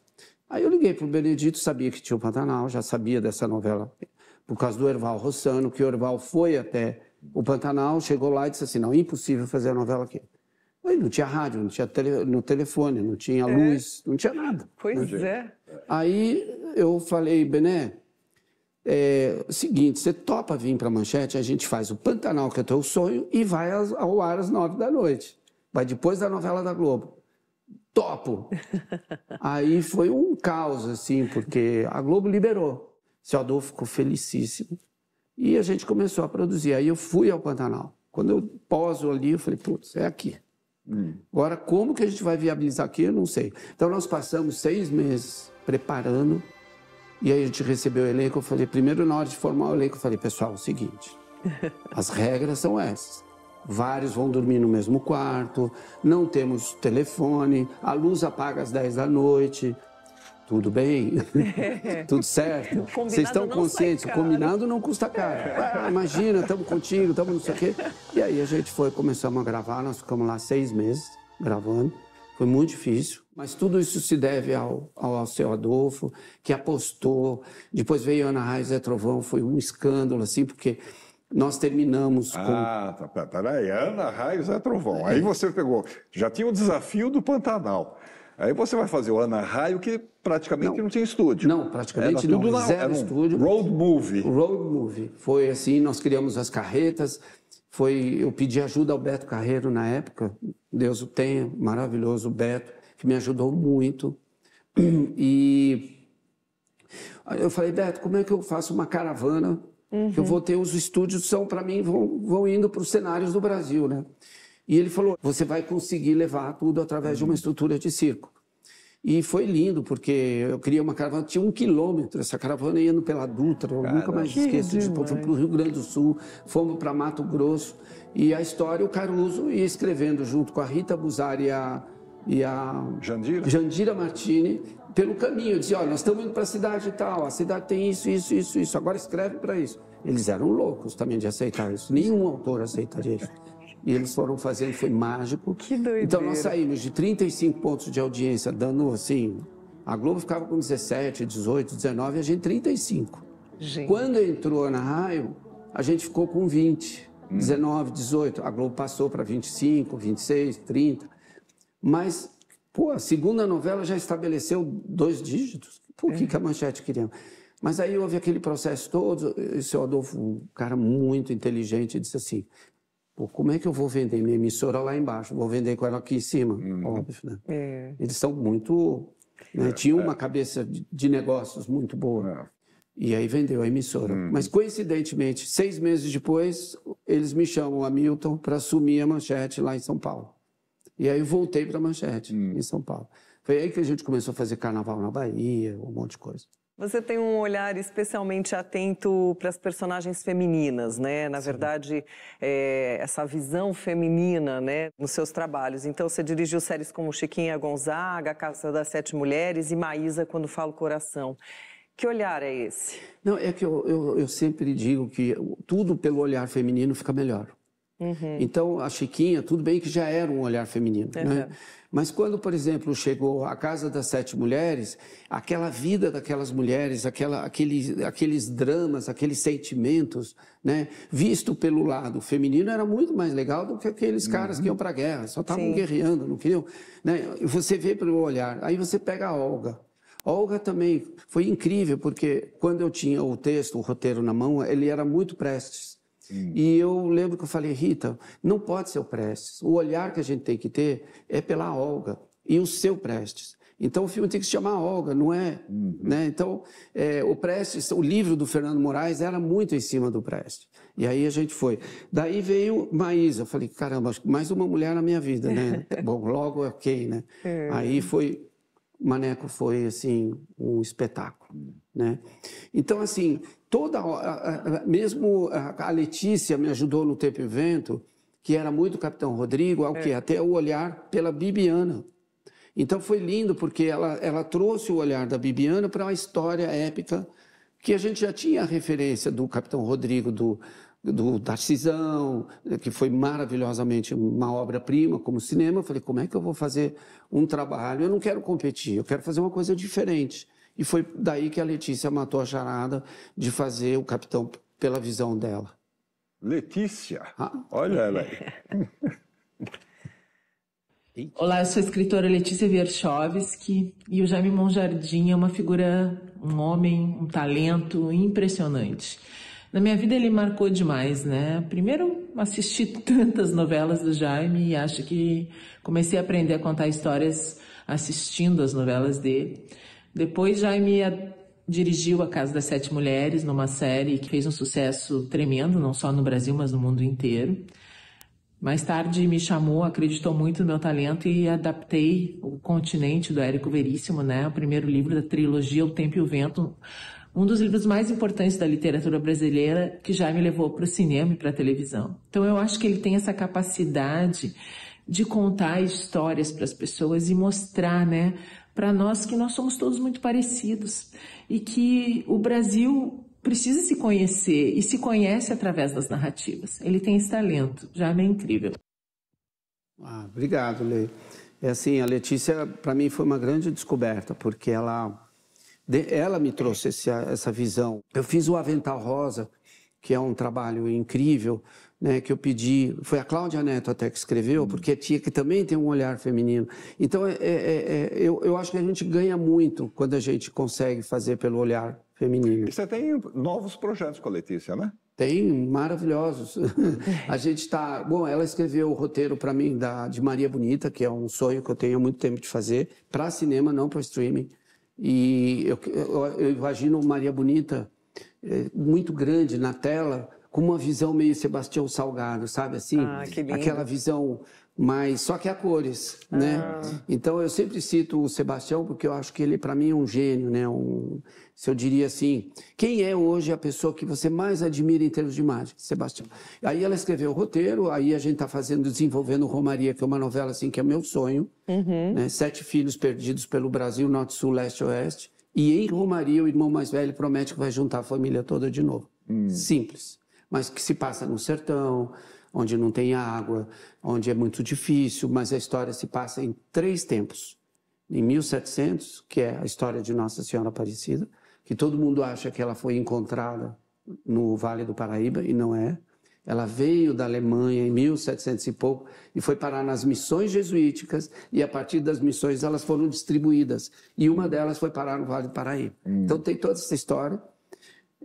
Aí eu liguei para o Benedito, sabia que tinha o Pantanal, já sabia dessa novela, por causa do Erval Rossano, que o Erval foi até o Pantanal, chegou lá e disse assim, não, impossível fazer a novela aqui. Aí não tinha rádio, não tinha telefone, não tinha luz, não tinha nada. Pois é. Aí eu falei, Bené, seguinte, você topa vir para a Manchete, a gente faz o Pantanal, que é o teu sonho, e vai ao ar às 9 da noite. Vai depois da novela da Globo. Topo! Aí foi um caos, assim, porque a Globo liberou. Seu Adolfo ficou felicíssimo. E a gente começou a produzir. Aí eu fui ao Pantanal. Quando eu poso ali, eu falei, putz, é aqui. Agora, como que a gente vai viabilizar aqui, eu não sei. Então, nós passamos 6 meses preparando. E aí a gente recebeu o elenco. Eu falei, primeiro, na hora de formar o elenco, eu falei, pessoal, é o seguinte, as regras são essas. Vários vão dormir no mesmo quarto, não temos telefone, a luz apaga às 10 da noite. Tudo bem? Tudo certo? Vocês estão conscientes? O combinado não custa caro. Imagina, estamos contigo, estamos não sei o quê. E aí a gente começamos a gravar, nós ficamos lá 6 meses gravando. Foi muito difícil, mas tudo isso se deve ao seu Adolfo, que apostou. Depois veio Ana Raio Zé Trovão, foi um escândalo, assim, porque nós terminamos com... Peraí, Ana Raio Zé Trovão. Aí você pegou, já tinha o desafio do Pantanal. Aí você vai fazer o Ana Raio, que praticamente não tinha estúdio. Não, praticamente não. Zero estúdio. Road movie. Road movie. Foi assim, nós criamos as carretas. Eu pedi ajuda ao Beto Carreiro na época. Deus o tenha, maravilhoso Beto, que me ajudou muito. E eu falei, Beto, como é que eu faço uma caravana? Que eu vou ter os estúdios, para mim, vão indo para os cenários do Brasil, né? E ele falou, você vai conseguir levar tudo através de uma estrutura de circo. E foi lindo, porque eu criei uma caravana, tinha 1 quilômetro, essa caravana indo pela Dutra, eu nunca mais esqueço. Depois fui para o Rio Grande do Sul, fomos para Mato Grosso, e a história, o Caruso ia escrevendo junto com a Rita Buzari e a Jandira Martini, pelo caminho. Eu dizia, olha, nós estamos indo para a cidade e tal, a cidade tem isso, agora escreve para isso. Eles eram loucos também de aceitar isso, nenhum autor aceitaria isso. E eles foram fazendo, foi mágico. Que doideira. Então nós saímos de 35 pontos de audiência, dando assim, a Globo ficava com 17, 18, 19, e a gente 35. Gente. Quando entrou na Raio, a gente ficou com 20, 19, 18. A Globo passou para 25, 26, 30. Mas, pô, a segunda novela já estabeleceu 2 dígitos. Por que a Manchete queria? Mas aí houve aquele processo todo. O seu Adolfo, um cara muito inteligente, disse assim, pô, como é que eu vou vender minha emissora lá embaixo? Vou vender com ela aqui em cima? Óbvio, né? Eles são muito... Né? Tinham uma cabeça de negócios muito boa. E aí vendeu a emissora. Mas, coincidentemente, 6 meses depois, eles me chamam, a Milton, para assumir a Manchete lá em São Paulo. E aí eu voltei para a Manchete, em São Paulo. Foi aí que a gente começou a fazer carnaval na Bahia, um monte de coisa. Você tem um olhar especialmente atento para as personagens femininas, né? Na verdade, essa visão feminina, né, nos seus trabalhos. Então, você dirigiu séries como Chiquinha Gonzaga, A Casa das 7 Mulheres e Maísa, Quando Falo Coração. Que olhar é esse? Não, é que eu sempre digo que tudo pelo olhar feminino fica melhor. Então, a Chiquinha, tudo bem que já era um olhar feminino, né? Mas quando, por exemplo, chegou A Casa das 7 Mulheres, aquela vida daquelas mulheres, aqueles dramas, aqueles sentimentos, né, visto pelo lado feminino, era muito mais legal do que aqueles caras que iam para a guerra, só estavam guerreando, não queriam... Né? Você vê pelo olhar, aí você pega a Olga. A Olga também foi incrível, porque quando eu tinha o texto, o roteiro na mão, ele era muito Prestes. E eu lembro que eu falei, Rita, não pode ser o Prestes. O olhar que a gente tem que ter é pela Olga e o seu Prestes. Então o filme tem que se chamar Olga, não é? Né? Então o Prestes, o livro do Fernando Moraes era muito em cima do Prestes. E aí a gente foi. Daí veio Maísa. Eu falei, caramba, mais uma mulher na minha vida, né? Bom, logo ok, né? Aí foi... Maneco foi, assim, um espetáculo, né? Então, assim, mesmo a Letícia me ajudou no Tempo e Vento, que era muito Capitão Rodrigo, ao que até o olhar pela Bibiana. Então, foi lindo, porque ela trouxe o olhar da Bibiana para uma história épica que a gente já tinha a referência do Capitão Rodrigo, do Tarcisão, que foi maravilhosamente uma obra-prima como cinema. Eu falei, como é que eu vou fazer um trabalho? Eu não quero competir, eu quero fazer uma coisa diferente. E foi daí que a Letícia matou a charada de fazer o Capitão pela visão dela. Letícia? Olha ela aí. Olá, eu sou a escritora Letícia Wierchowski e o Jaime Monjardim é uma figura, um homem, um talento impressionante. Na minha vida ele marcou demais, né? Primeiro assisti tantas novelas do Jaime e acho que comecei a aprender a contar histórias assistindo as novelas dele. Depois Jaime dirigiu A Casa das 7 Mulheres, numa série que fez um sucesso tremendo, não só no Brasil, mas no mundo inteiro. Mais tarde me chamou, acreditou muito no meu talento e adaptei O Continente, do Érico Veríssimo, né? O primeiro livro da trilogia O Tempo e o Vento, um dos livros mais importantes da literatura brasileira, que já me levou para o cinema e para a televisão. Então eu acho que ele tem essa capacidade de contar histórias para as pessoas e mostrar, né, para nós que nós somos todos muito parecidos e que o Brasil precisa se conhecer e se conhece através das narrativas. Ele tem esse talento, já é incrível. Obrigado, Lê. É assim, a Letícia, para mim, foi uma grande descoberta, porque ela me trouxe essa visão. Eu fiz o Avental Rosa que é um trabalho incrível, né, que eu pedi, foi a Cláudia Neto até que escreveu, porque tinha que também ter um olhar feminino. Então, eu acho que a gente ganha muito quando a gente consegue fazer pelo olhar feminino. E você tem novos projetos com a Letícia, né? Tem, maravilhosos. A gente está... Bom, ela escreveu o roteiro para mim de Maria Bonita, que é um sonho que eu tenho há muito tempo de fazer, para cinema, não para streaming. E eu imagino Maria Bonita muito grande na tela, com uma visão meio Sebastião Salgado, sabe assim? Que lindo. Aquela visão mais... Só que a cores, né? Então, eu sempre cito o Sebastião, porque eu acho que ele, para mim, é um gênio, né? Se eu diria assim, quem é hoje a pessoa que você mais admira em termos de imagem? Sebastião. Aí ela escreveu o roteiro, aí a gente está desenvolvendo Romaria, que é uma novela assim, que é meu sonho, né? 7 filhos perdidos pelo Brasil, norte, sul, leste, oeste. E em Romaria, o irmão mais velho promete que vai juntar a família toda de novo. Simples. Mas que se passa no sertão, onde não tem água, onde é muito difícil, mas a história se passa em 3 tempos. Em 1700, que é a história de Nossa Senhora Aparecida, que todo mundo acha que ela foi encontrada no Vale do Paraíba, e não é. Ela veio da Alemanha em 1700 e pouco e foi parar nas missões jesuíticas, e a partir das missões elas foram distribuídas. E uma delas foi parar no Vale do Paraíba. Então tem toda essa história.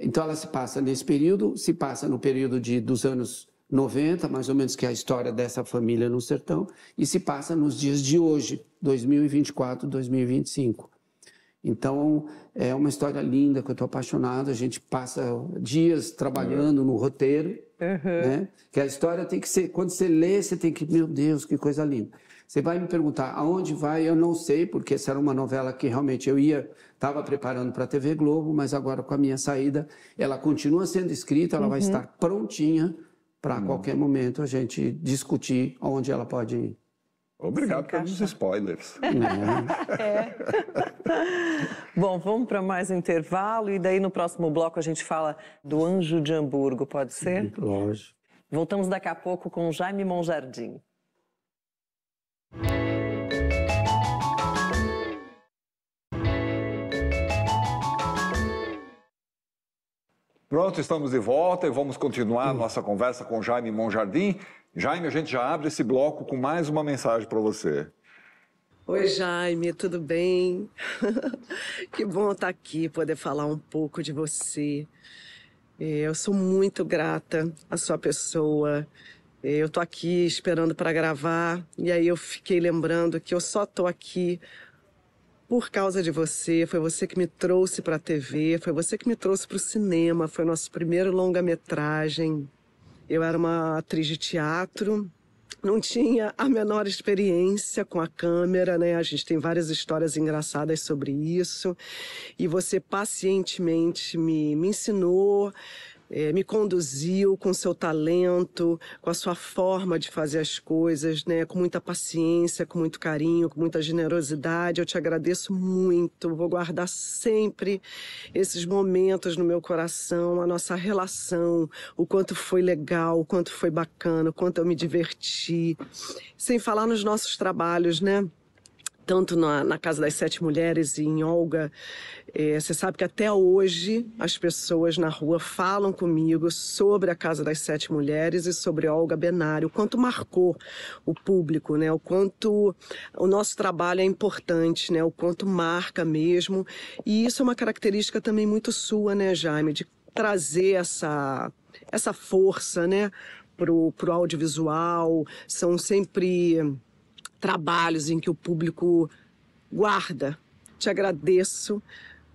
Então ela se passa nesse período, se passa no período dos anos 90, mais ou menos, que é a história dessa família no sertão, e se passa nos dias de hoje, 2024, 2025. Então, é uma história linda, que eu estou apaixonado, a gente passa dias trabalhando no roteiro, né? Que a história tem que ser, quando você lê, você tem que, meu Deus, que coisa linda. Você vai me perguntar aonde vai, eu não sei, porque essa era uma novela que realmente eu estava preparando para a TV Globo, mas agora com a minha saída, ela continua sendo escrita, ela vai estar prontinha para a qualquer momento a gente discutir onde ela pode ir. Obrigado pelos spoilers. Bom, vamos para mais um intervalo e daí no próximo bloco a gente fala do Anjo de Hamburgo, pode ser? Lógico. Voltamos daqui a pouco com Jaime Monjardim. Pronto, estamos de volta e vamos continuar a nossa conversa com Jaime Monjardim. Jaime, a gente já abre esse bloco com mais uma mensagem para você. Oi, Jaime, tudo bem? Que bom estar aqui, poder falar um pouco de você. Eu sou muito grata à sua pessoa. Eu tô aqui esperando para gravar e aí eu fiquei lembrando que eu só tô aqui por causa de você. Foi você que me trouxe para a TV, foi você que me trouxe para o cinema, foi nosso primeiro longa-metragem. Eu era uma atriz de teatro, não tinha a menor experiência com a câmera, né? A gente tem várias histórias engraçadas sobre isso. E você pacientemente me ensinou, me conduziu com seu talento, com a sua forma de fazer as coisas, né? Com muita paciência, com muito carinho, com muita generosidade. Eu te agradeço muito, vou guardar sempre esses momentos no meu coração, a nossa relação, o quanto foi legal, o quanto foi bacana, o quanto eu me diverti. Sem falar nos nossos trabalhos, né? Tanto na Casa das 7 Mulheres e em Olga, você sabe que até hoje as pessoas na rua falam comigo sobre a Casa das 7 Mulheres e sobre Olga Benário, o quanto marcou o público, né? O quanto o nosso trabalho é importante, né? O quanto marca mesmo. E isso é uma característica também muito sua, né, Jaime? De trazer essa força, né, pro audiovisual. São sempre trabalhos em que o público guarda. Te agradeço,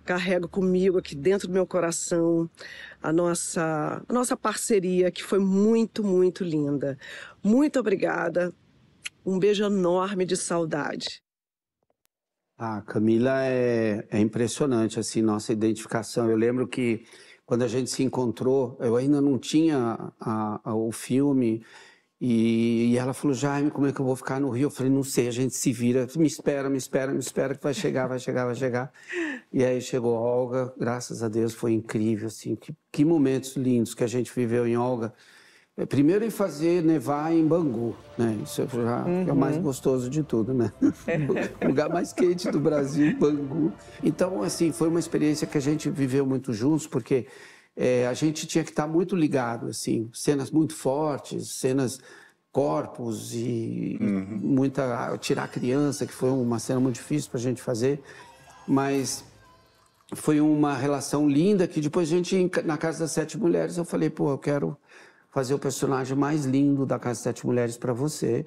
carrego comigo aqui dentro do meu coração a nossa parceria, que foi muito, muito linda. Muito obrigada. Um beijo enorme de saudade. A Camila é impressionante, assim, nossa identificação. Eu lembro que quando a gente se encontrou, eu ainda não tinha o filme. E ela falou, Jaime, como é que eu vou ficar no Rio? Eu falei, não sei, a gente se vira, me espera, que vai chegar. E aí chegou a Olga, graças a Deus, foi incrível, assim, que momentos lindos que a gente viveu em Olga. Primeiro em fazer nevar em Bangu, né? Isso já é o mais gostoso de tudo, né? O lugar mais quente do Brasil, Bangu. Então, assim, foi uma experiência que a gente viveu muito juntos, porque a gente tinha que estar muito ligado, assim, cenas muito fortes, cenas corpos e tirar a criança, que foi uma cena muito difícil para a gente fazer, mas foi uma relação linda que depois a gente, na Casa das Sete Mulheres, eu falei, pô, eu quero fazer o personagem mais lindo da Casa das Sete Mulheres para você.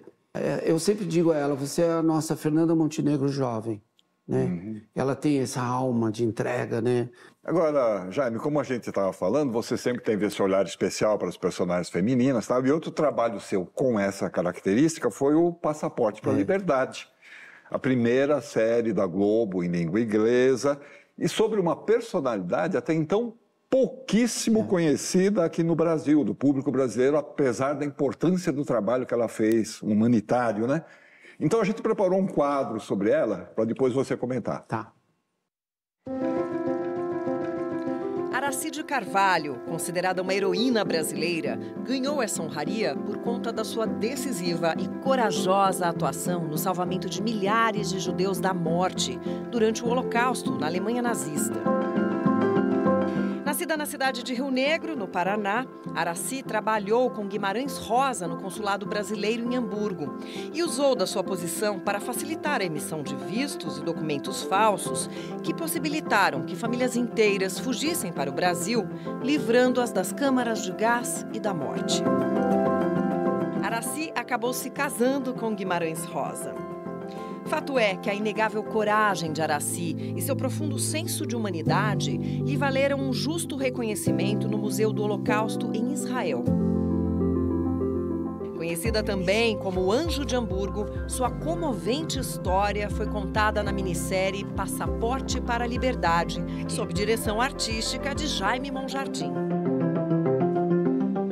Eu sempre digo a ela, você é a nossa Fernanda Montenegro jovem, né? Ela tem essa alma de entrega, né? Agora, Jaime, como a gente estava falando, você sempre teve esse olhar especial para as personagens femininas, tá? E outro trabalho seu com essa característica foi o Passaporte para a Liberdade, a primeira série da Globo em língua inglesa, e sobre uma personalidade até então pouquíssimo conhecida aqui no Brasil, do público brasileiro, apesar da importância do trabalho que ela fez, humanitário, né? Então a gente preparou um quadro sobre ela, para depois você comentar. Tá. Aracide Carvalho, considerada uma heroína brasileira, ganhou essa honraria por conta da sua decisiva e corajosa atuação no salvamento de milhares de judeus da morte durante o Holocausto na Alemanha nazista. Nascida na cidade de Rio Negro, no Paraná, Araci trabalhou com Guimarães Rosa no consulado brasileiro em Hamburgo e usou da sua posição para facilitar a emissão de vistos e documentos falsos que possibilitaram que famílias inteiras fugissem para o Brasil, livrando-as das câmaras de gás e da morte. Araci acabou se casando com Guimarães Rosa. Fato é que a inegável coragem de Araci e seu profundo senso de humanidade lhe valeram um justo reconhecimento no Museu do Holocausto em Israel. Conhecida também como o Anjo de Hamburgo, sua comovente história foi contada na minissérie Passaporte para a Liberdade, sob direção artística de Jaime Monjardim.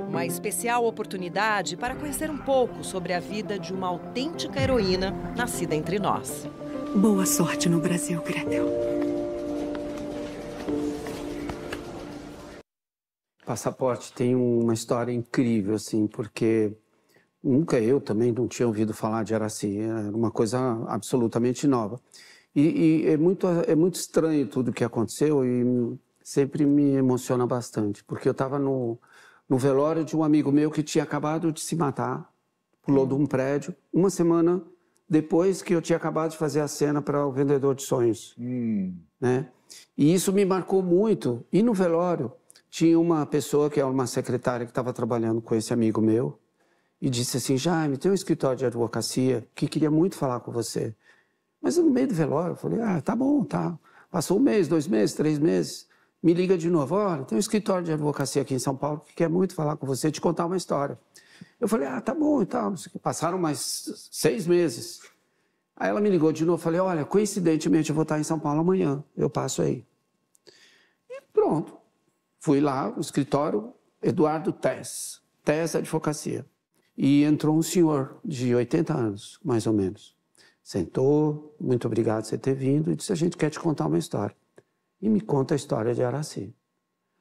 Uma especial oportunidade para conhecer um pouco sobre a vida de uma autêntica heroína nascida entre nós. Boa sorte no Brasil, Gretel. Passaporte tem uma história incrível, assim, porque nunca eu também não tinha ouvido falar de Araci, era uma coisa absolutamente nova. E é muito estranho tudo o que aconteceu e sempre me emociona bastante, porque eu estava no velório de um amigo meu que tinha acabado de se matar, pulou de um prédio, uma semana depois que eu tinha acabado de fazer a cena para O Vendedor de Sonhos. Né? E isso me marcou muito. E no velório tinha uma pessoa, que é uma secretária que estava trabalhando com esse amigo meu, e disse assim, Jaime, tem um escritório de advocacia que queria muito falar com você. Mas no meio do velório eu falei, tá bom, tá. Passou 1 mês, 2 meses, 3 meses. Me liga de novo, olha, tem um escritório de advocacia aqui em São Paulo que quer muito falar com você, te contar uma história. Eu falei, tá bom e tal. Passaram mais 6 meses. Aí ela me ligou de novo, falei, olha, coincidentemente eu vou estar em São Paulo amanhã, eu passo aí. E pronto. Fui lá no escritório, Eduardo Tess Advocacia. E entrou um senhor de 80 anos, mais ou menos. Sentou, muito obrigado por você ter vindo, e disse, a gente quer te contar uma história. E me conta a história de Araci.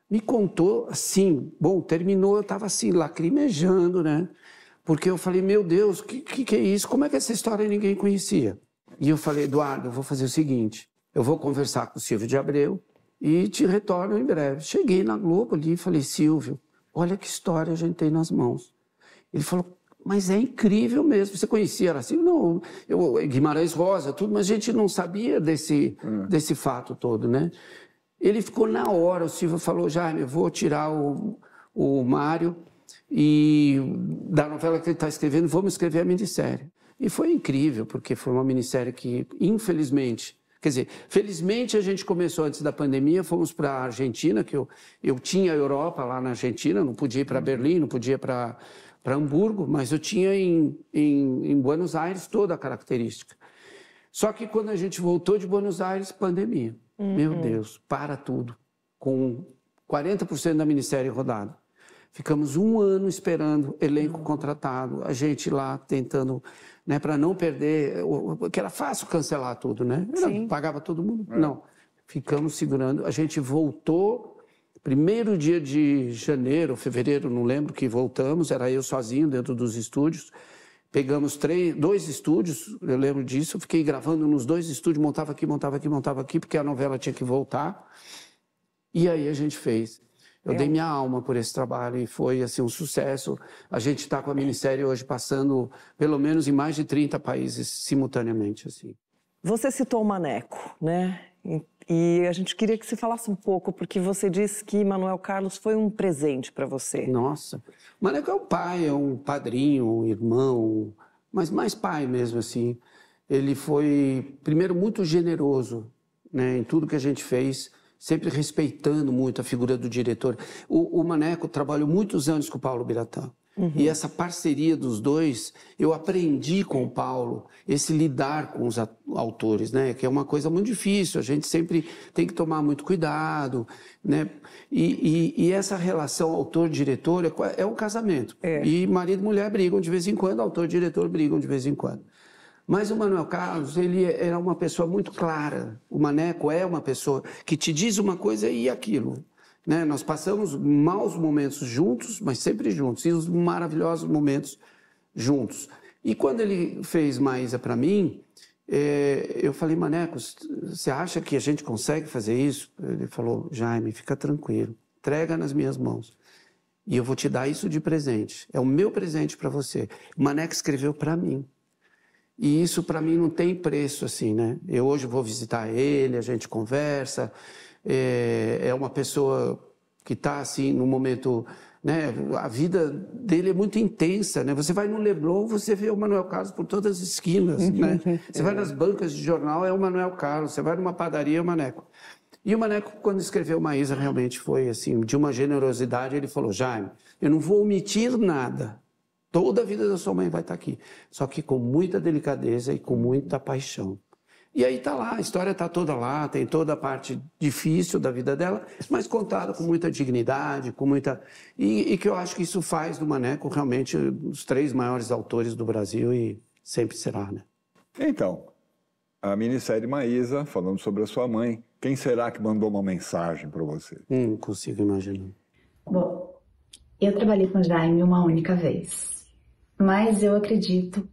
Me contou assim, bom, terminou, eu estava assim, lacrimejando, né? Porque eu falei, meu Deus, que é isso? Como é que essa história ninguém conhecia? E eu falei, Eduardo, eu vou fazer o seguinte, eu vou conversar com o Silvio de Abreu e te retorno em breve. Cheguei na Globo ali e falei, Silvio, olha que história a gente tem nas mãos. Ele falou, mas é incrível mesmo, você conhecia Araci? Não, Guimarães Rosa, tudo, mas a gente não sabia desse fato todo, né? Ele ficou na hora, o Silvio falou, Jaime, eu vou tirar o Mário e da novela que ele está escrevendo, vamos escrever a minissérie. E foi incrível, porque foi uma minissérie que, infelizmente, quer dizer, felizmente a gente começou antes da pandemia, fomos para a Argentina, que eu tinha a Europa lá na Argentina, não podia ir para Berlim, não podia ir para Hamburgo, mas eu tinha em Buenos Aires toda a característica. Só que quando a gente voltou de Buenos Aires, pandemia. Meu Deus, para tudo. Com 40% da minissérie rodada. Ficamos 1 ano esperando, elenco contratado, a gente lá tentando, né, para não perder, porque era fácil cancelar tudo, né? Pagava todo mundo. Não, ficamos segurando. A gente voltou... Primeiro dia de janeiro, fevereiro, não lembro, que voltamos, era eu sozinho dentro dos estúdios. Pegamos 2 estúdios, eu lembro disso, fiquei gravando nos 2 estúdios, montava aqui, porque a novela tinha que voltar. E aí a gente fez. Eu dei minha alma por esse trabalho e foi assim um sucesso. A gente está com a minissérie hoje passando pelo menos em mais de 30 países simultaneamente. Assim. Você citou o Maneco, né? E a gente queria que você falasse um pouco, porque você disse que Manuel Carlos foi um presente para você. Nossa, o Maneco é um pai, é um padrinho, um irmão, mas mais pai mesmo, assim. Ele foi, primeiro, muito generoso, né, em tudo que a gente fez, sempre respeitando muito a figura do diretor. O Maneco trabalhou muitos anos com o Paulo Biratã. E essa parceria dos dois, eu aprendi com o Paulo, esse lidar com os autores, né? Que é uma coisa muito difícil, a gente sempre tem que tomar muito cuidado, né? E essa relação autor-diretor é um casamento. E marido e mulher brigam de vez em quando, autor e diretor brigam de vez em quando. Mas o Manuel Carlos, ele era uma pessoa muito clara. O Maneco é uma pessoa que te diz uma coisa e aquilo. Né? Nós passamos maus momentos juntos, mas sempre juntos, e os maravilhosos momentos juntos. E quando ele fez Maísa para mim, eu falei, Maneco, você acha que a gente consegue fazer isso? Ele falou, Jaime, fica tranquilo, entrega nas minhas mãos. E eu vou te dar isso de presente. É o meu presente para você. O Maneco escreveu para mim. E isso para mim não tem preço, assim, né? Eu hoje vou visitar ele, a gente conversa. É uma pessoa que está assim num momento, né? A vida dele é muito intensa, né? Você vai no Leblon, você vê o Manuel Carlos por todas as esquinas, né? Você vai nas bancas de jornal, é o Manuel Carlos. Você vai numa padaria, é o Maneco. E o Maneco, quando escreveu Maísa, realmente foi assim, de uma generosidade. Ele falou, Jaime, eu não vou omitir nada. Toda a vida da sua mãe vai estar aqui. Só que com muita delicadeza e com muita paixão. E aí está lá, a história está toda lá, tem toda a parte difícil da vida dela, mas contada com muita dignidade, com muita... E que eu acho que isso faz do Maneco realmente os 3 maiores autores do Brasil e sempre será, né? Então, a minissérie Maísa, falando sobre a sua mãe, quem será que mandou uma mensagem para você? Não consigo imaginar. Bom, eu trabalhei com o Jaime uma única vez, mas eu acredito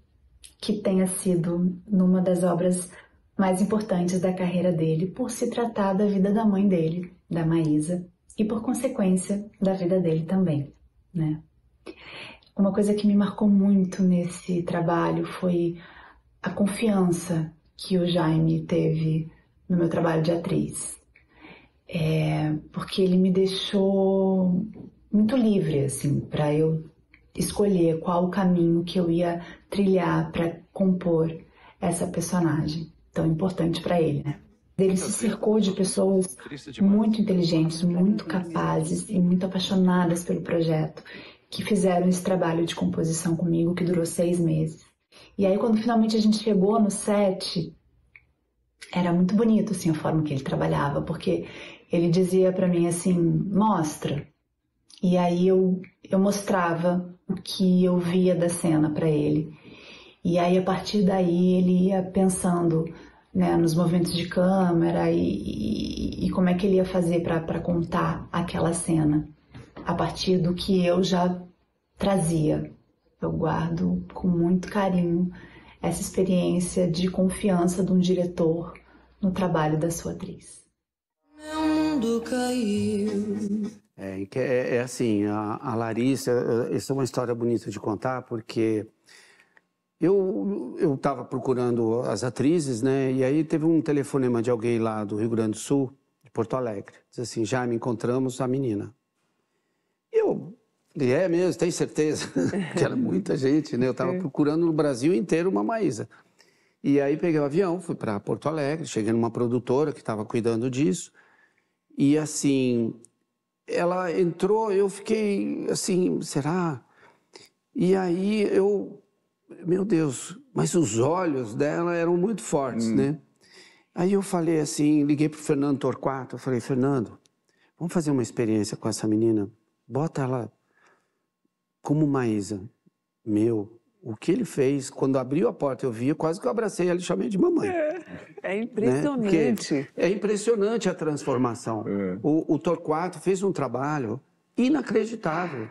que tenha sido numa das obras mais importantes da carreira dele, por se tratar da vida da mãe dele, da Maísa, e por consequência da vida dele também, né? Uma coisa que me marcou muito nesse trabalho foi a confiança que o Jaime teve no meu trabalho de atriz. Porque ele me deixou muito livre, assim, para eu escolher qual o caminho que eu ia trilhar para compor essa personagem tão importante para ele, né? Ele se cercou de pessoas muito inteligentes, muito capazes e muito apaixonadas pelo projeto, que fizeram esse trabalho de composição comigo, que durou 6 meses. E aí, quando finalmente a gente chegou no set, era muito bonito, assim, a forma que ele trabalhava, porque ele dizia para mim assim, mostra. E aí eu mostrava o que eu via da cena para ele. E aí, a partir daí, ele ia pensando, né, nos movimentos de câmera e como é que ele ia fazer para contar aquela cena, a partir do que eu já trazia. Eu guardo com muito carinho essa experiência de confiança de um diretor no trabalho da sua atriz. Meu mundo caiu. É assim, a Larissa, essa é uma história bonita de contar, porque... Eu estava procurando as atrizes, né? E aí teve um telefonema de alguém lá do Rio Grande do Sul, de Porto Alegre. Diz assim, já me encontramos a menina. E eu falei, mesmo, tem certeza? Que era muita gente, né? Eu estava procurando no Brasil inteiro uma Maísa. E aí peguei o avião, fui para Porto Alegre, cheguei numa produtora que estava cuidando disso. E assim, ela entrou, eu fiquei assim, será? E aí meu Deus, mas os olhos dela eram muito fortes, né? Aí eu falei assim, liguei pro Fernando Torquato, eu falei, Fernando, vamos fazer uma experiência com essa menina? Bota ela como Maísa. O que ele fez, quando abriu a porta, eu vi, quase que eu abracei ela e chamei de mamãe. É impressionante. Né? É impressionante a transformação. O Torquato fez um trabalho inacreditável.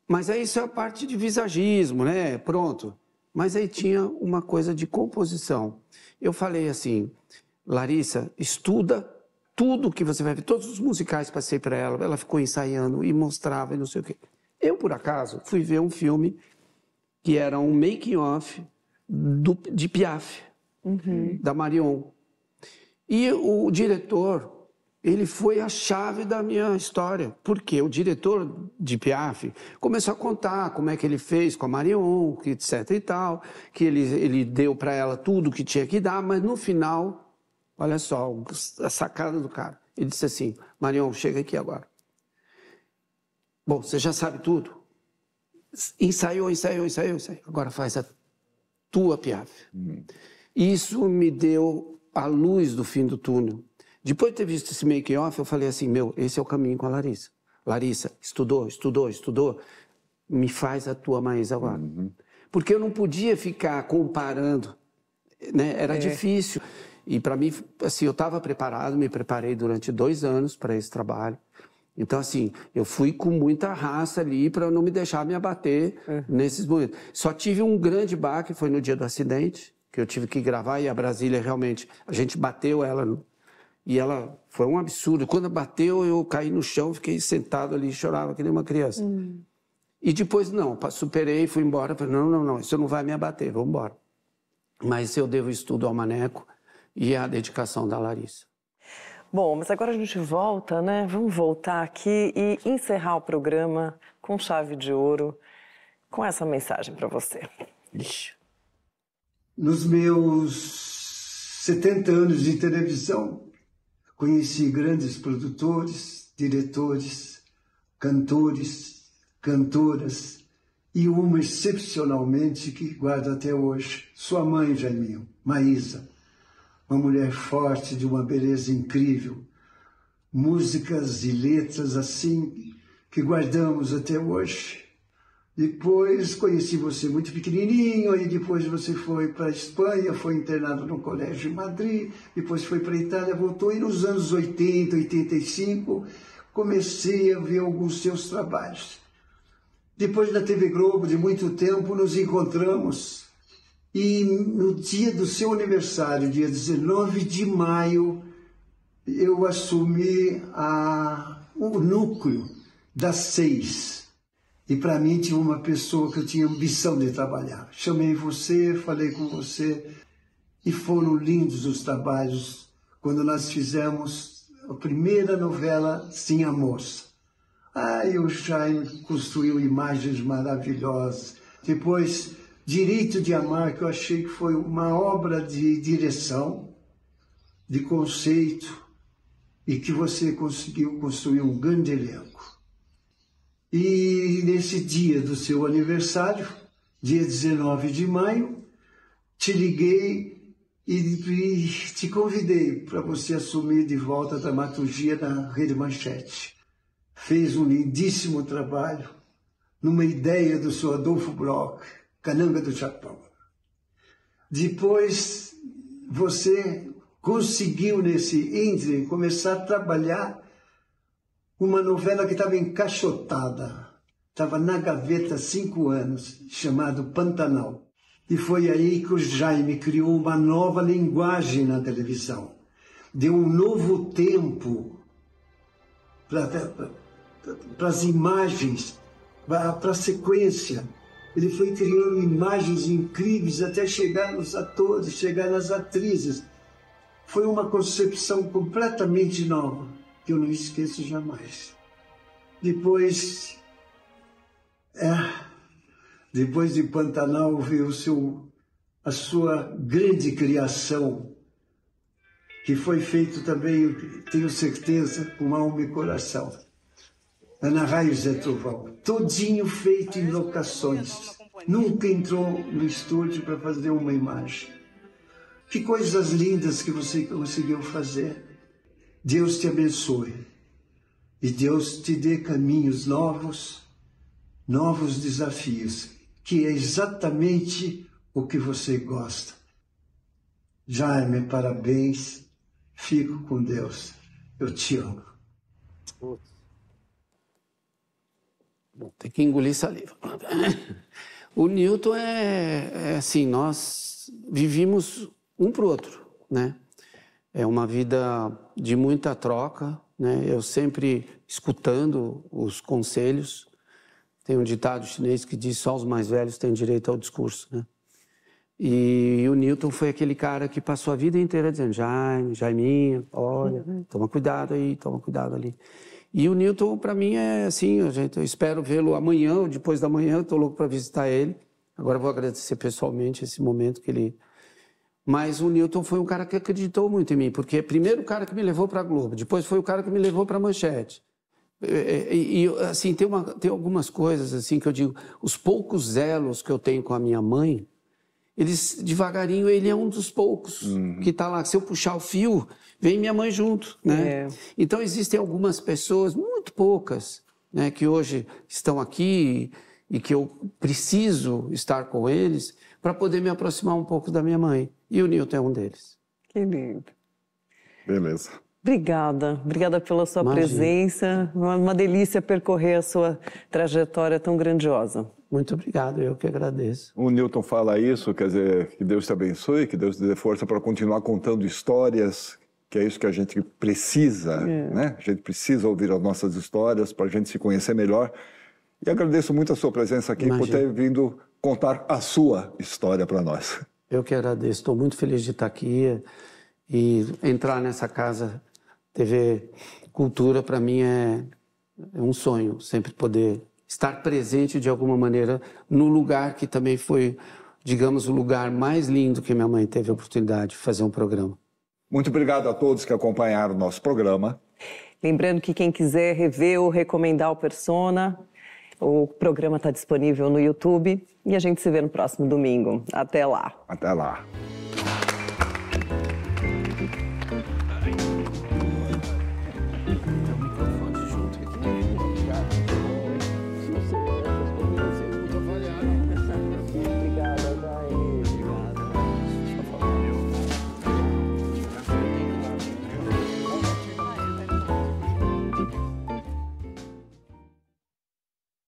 Mas aí isso é a parte de visagismo, né? Pronto. Mas aí tinha uma coisa de composição. Eu falei assim, Larissa, estuda tudo que você vai ver, todos os musicais passei para ela, ela ficou ensaiando e mostrava e não sei o quê. Eu, por acaso, fui ver um filme que era um making-of de Piaf, da Marion. E o diretor, ele foi a chave da minha história, porque o diretor de Piaf começou a contar como é que ele fez com a Marion, etc e tal, que ele deu para ela tudo que tinha que dar, mas no final, olha só, a sacada do cara. Ele disse assim, Marion, chega aqui agora. Bom, você já sabe tudo. Ensaiou. Agora faz a tua Piaf. Isso me deu a luz do fim do túnel. Depois de ter visto esse make-off, eu falei assim, esse é o caminho com a Larissa. Larissa, estudou, me faz a tua Maísa agora. Porque eu não podia ficar comparando, né? Era difícil. E para mim, assim, eu estava preparado, me preparei durante 2 anos para esse trabalho. Então, assim, eu fui com muita raça ali para não me deixar me abater nesses momentos. Só tive um grande baque, foi no dia do acidente, que eu tive que gravar, e a Brasília realmente, a gente bateu ela... E ela, foi um absurdo. Quando bateu, eu caí no chão, fiquei sentado ali, chorava que nem uma criança. E depois, não, superei, fui embora. Falei, não, isso não vai me abater, vamos embora. Mas eu devo isso tudo ao Maneco e à dedicação da Larissa. Bom, mas agora a gente volta, né? Vamos voltar aqui e encerrar o programa com chave de ouro, com essa mensagem para você. Ixi. Nos meus 70 anos de televisão, conheci grandes produtores, diretores, cantores, cantoras e uma excepcionalmente que guardo até hoje, sua mãe, Jaiminho, Maísa, uma mulher forte, de uma beleza incrível, músicas e letras assim que guardamos até hoje. Depois conheci você muito pequenininho, aí depois você foi para a Espanha, foi internado no colégio em Madrid, depois foi para a Itália, voltou, e nos anos 80, 85, comecei a ver alguns seus trabalhos. Depois da TV Globo, de muito tempo, nos encontramos, e no dia do seu aniversário, dia 19 de maio, eu assumi o núcleo das 6. E para mim tinha uma pessoa que eu tinha ambição de trabalhar. Chamei você, falei com você, e foram lindos os trabalhos quando nós fizemos a primeira novela, Sim, a Moça. Aí o Jaime construiu imagens maravilhosas. Depois, Direito de Amar, que eu achei que foi uma obra de direção, de conceito, e que você conseguiu construir um grande elenco. E nesse dia do seu aniversário, dia 19 de maio, te liguei e te convidei para você assumir de volta a dramaturgia na Rede Manchete. Fez um lindíssimo trabalho numa ideia do seu Adolfo Bloch, Cananga do Japão. Depois, você conseguiu nesse índice começar a trabalhar uma novela que estava encaixotada, estava na gaveta há 5 anos, chamado Pantanal. E foi aí que o Jaime criou uma nova linguagem na televisão. Deu um novo tempo para as imagens, para a sequência. Ele foi criando imagens incríveis até chegar nos atores, chegar nas atrizes. Foi uma concepção completamente nova, que eu não esqueço jamais. Depois de Pantanal veio a sua grande criação, que foi feito também, tenho certeza, com alma e coração. Ana Raio Zé Trovão, todinho feito em locações. Nunca entrou no estúdio para fazer uma imagem. Que coisas lindas que você conseguiu fazer. Deus te abençoe e Deus te dê caminhos novos desafios, que é exatamente o que você gosta. Jaime, parabéns, fico com Deus, eu te amo. Tem que engolir saliva. O Newton é assim, nós vivimos um para o outro, né? É uma vida de muita troca, né? Eu sempre escutando os conselhos. Tem um ditado chinês que diz: só os mais velhos têm direito ao discurso, né? E o Newton foi aquele cara que passou a vida inteira dizendo: Jaime, Jaiminho, olha, toma cuidado aí, toma cuidado ali. E o Newton, para mim, é assim, eu espero vê-lo amanhã ou depois da manhã, estou louco para visitar ele. Agora vou agradecer pessoalmente esse momento que ele... Mas o Newton foi um cara que acreditou muito em mim, porque primeiro o cara que me levou para a Globo, depois foi o cara que me levou para a Manchete. E assim, tem algumas coisas assim que eu digo, os poucos elos que eu tenho com a minha mãe, eles, devagarinho, ele é um dos poucos que está lá. Se eu puxar o fio, vem minha mãe junto, né? Então, existem algumas pessoas, muito poucas, né, que hoje estão aqui e que eu preciso estar com eles para poder me aproximar um pouco da minha mãe. E o Newton é um deles. Que lindo. Beleza. Obrigada pela sua presença. Uma delícia percorrer a sua trajetória tão grandiosa. Muito obrigado, eu que agradeço. O Newton fala isso, quer dizer, que Deus te abençoe, que Deus te dê força para continuar contando histórias, que é isso que a gente precisa, né? A gente precisa ouvir as nossas histórias para a gente se conhecer melhor. E agradeço muito a sua presença aqui, por ter vindo contar a sua história para nós. Eu que agradeço, estou muito feliz de estar aqui e entrar nessa casa TV Cultura, para mim, é um sonho, sempre poder estar presente de alguma maneira no lugar que também foi, digamos, o lugar mais lindo que minha mãe teve a oportunidade de fazer um programa. Muito obrigado a todos que acompanharam o nosso programa. Lembrando que quem quiser rever ou recomendar o Persona, o programa está disponível no YouTube e a gente se vê no próximo domingo. Até lá. Até lá.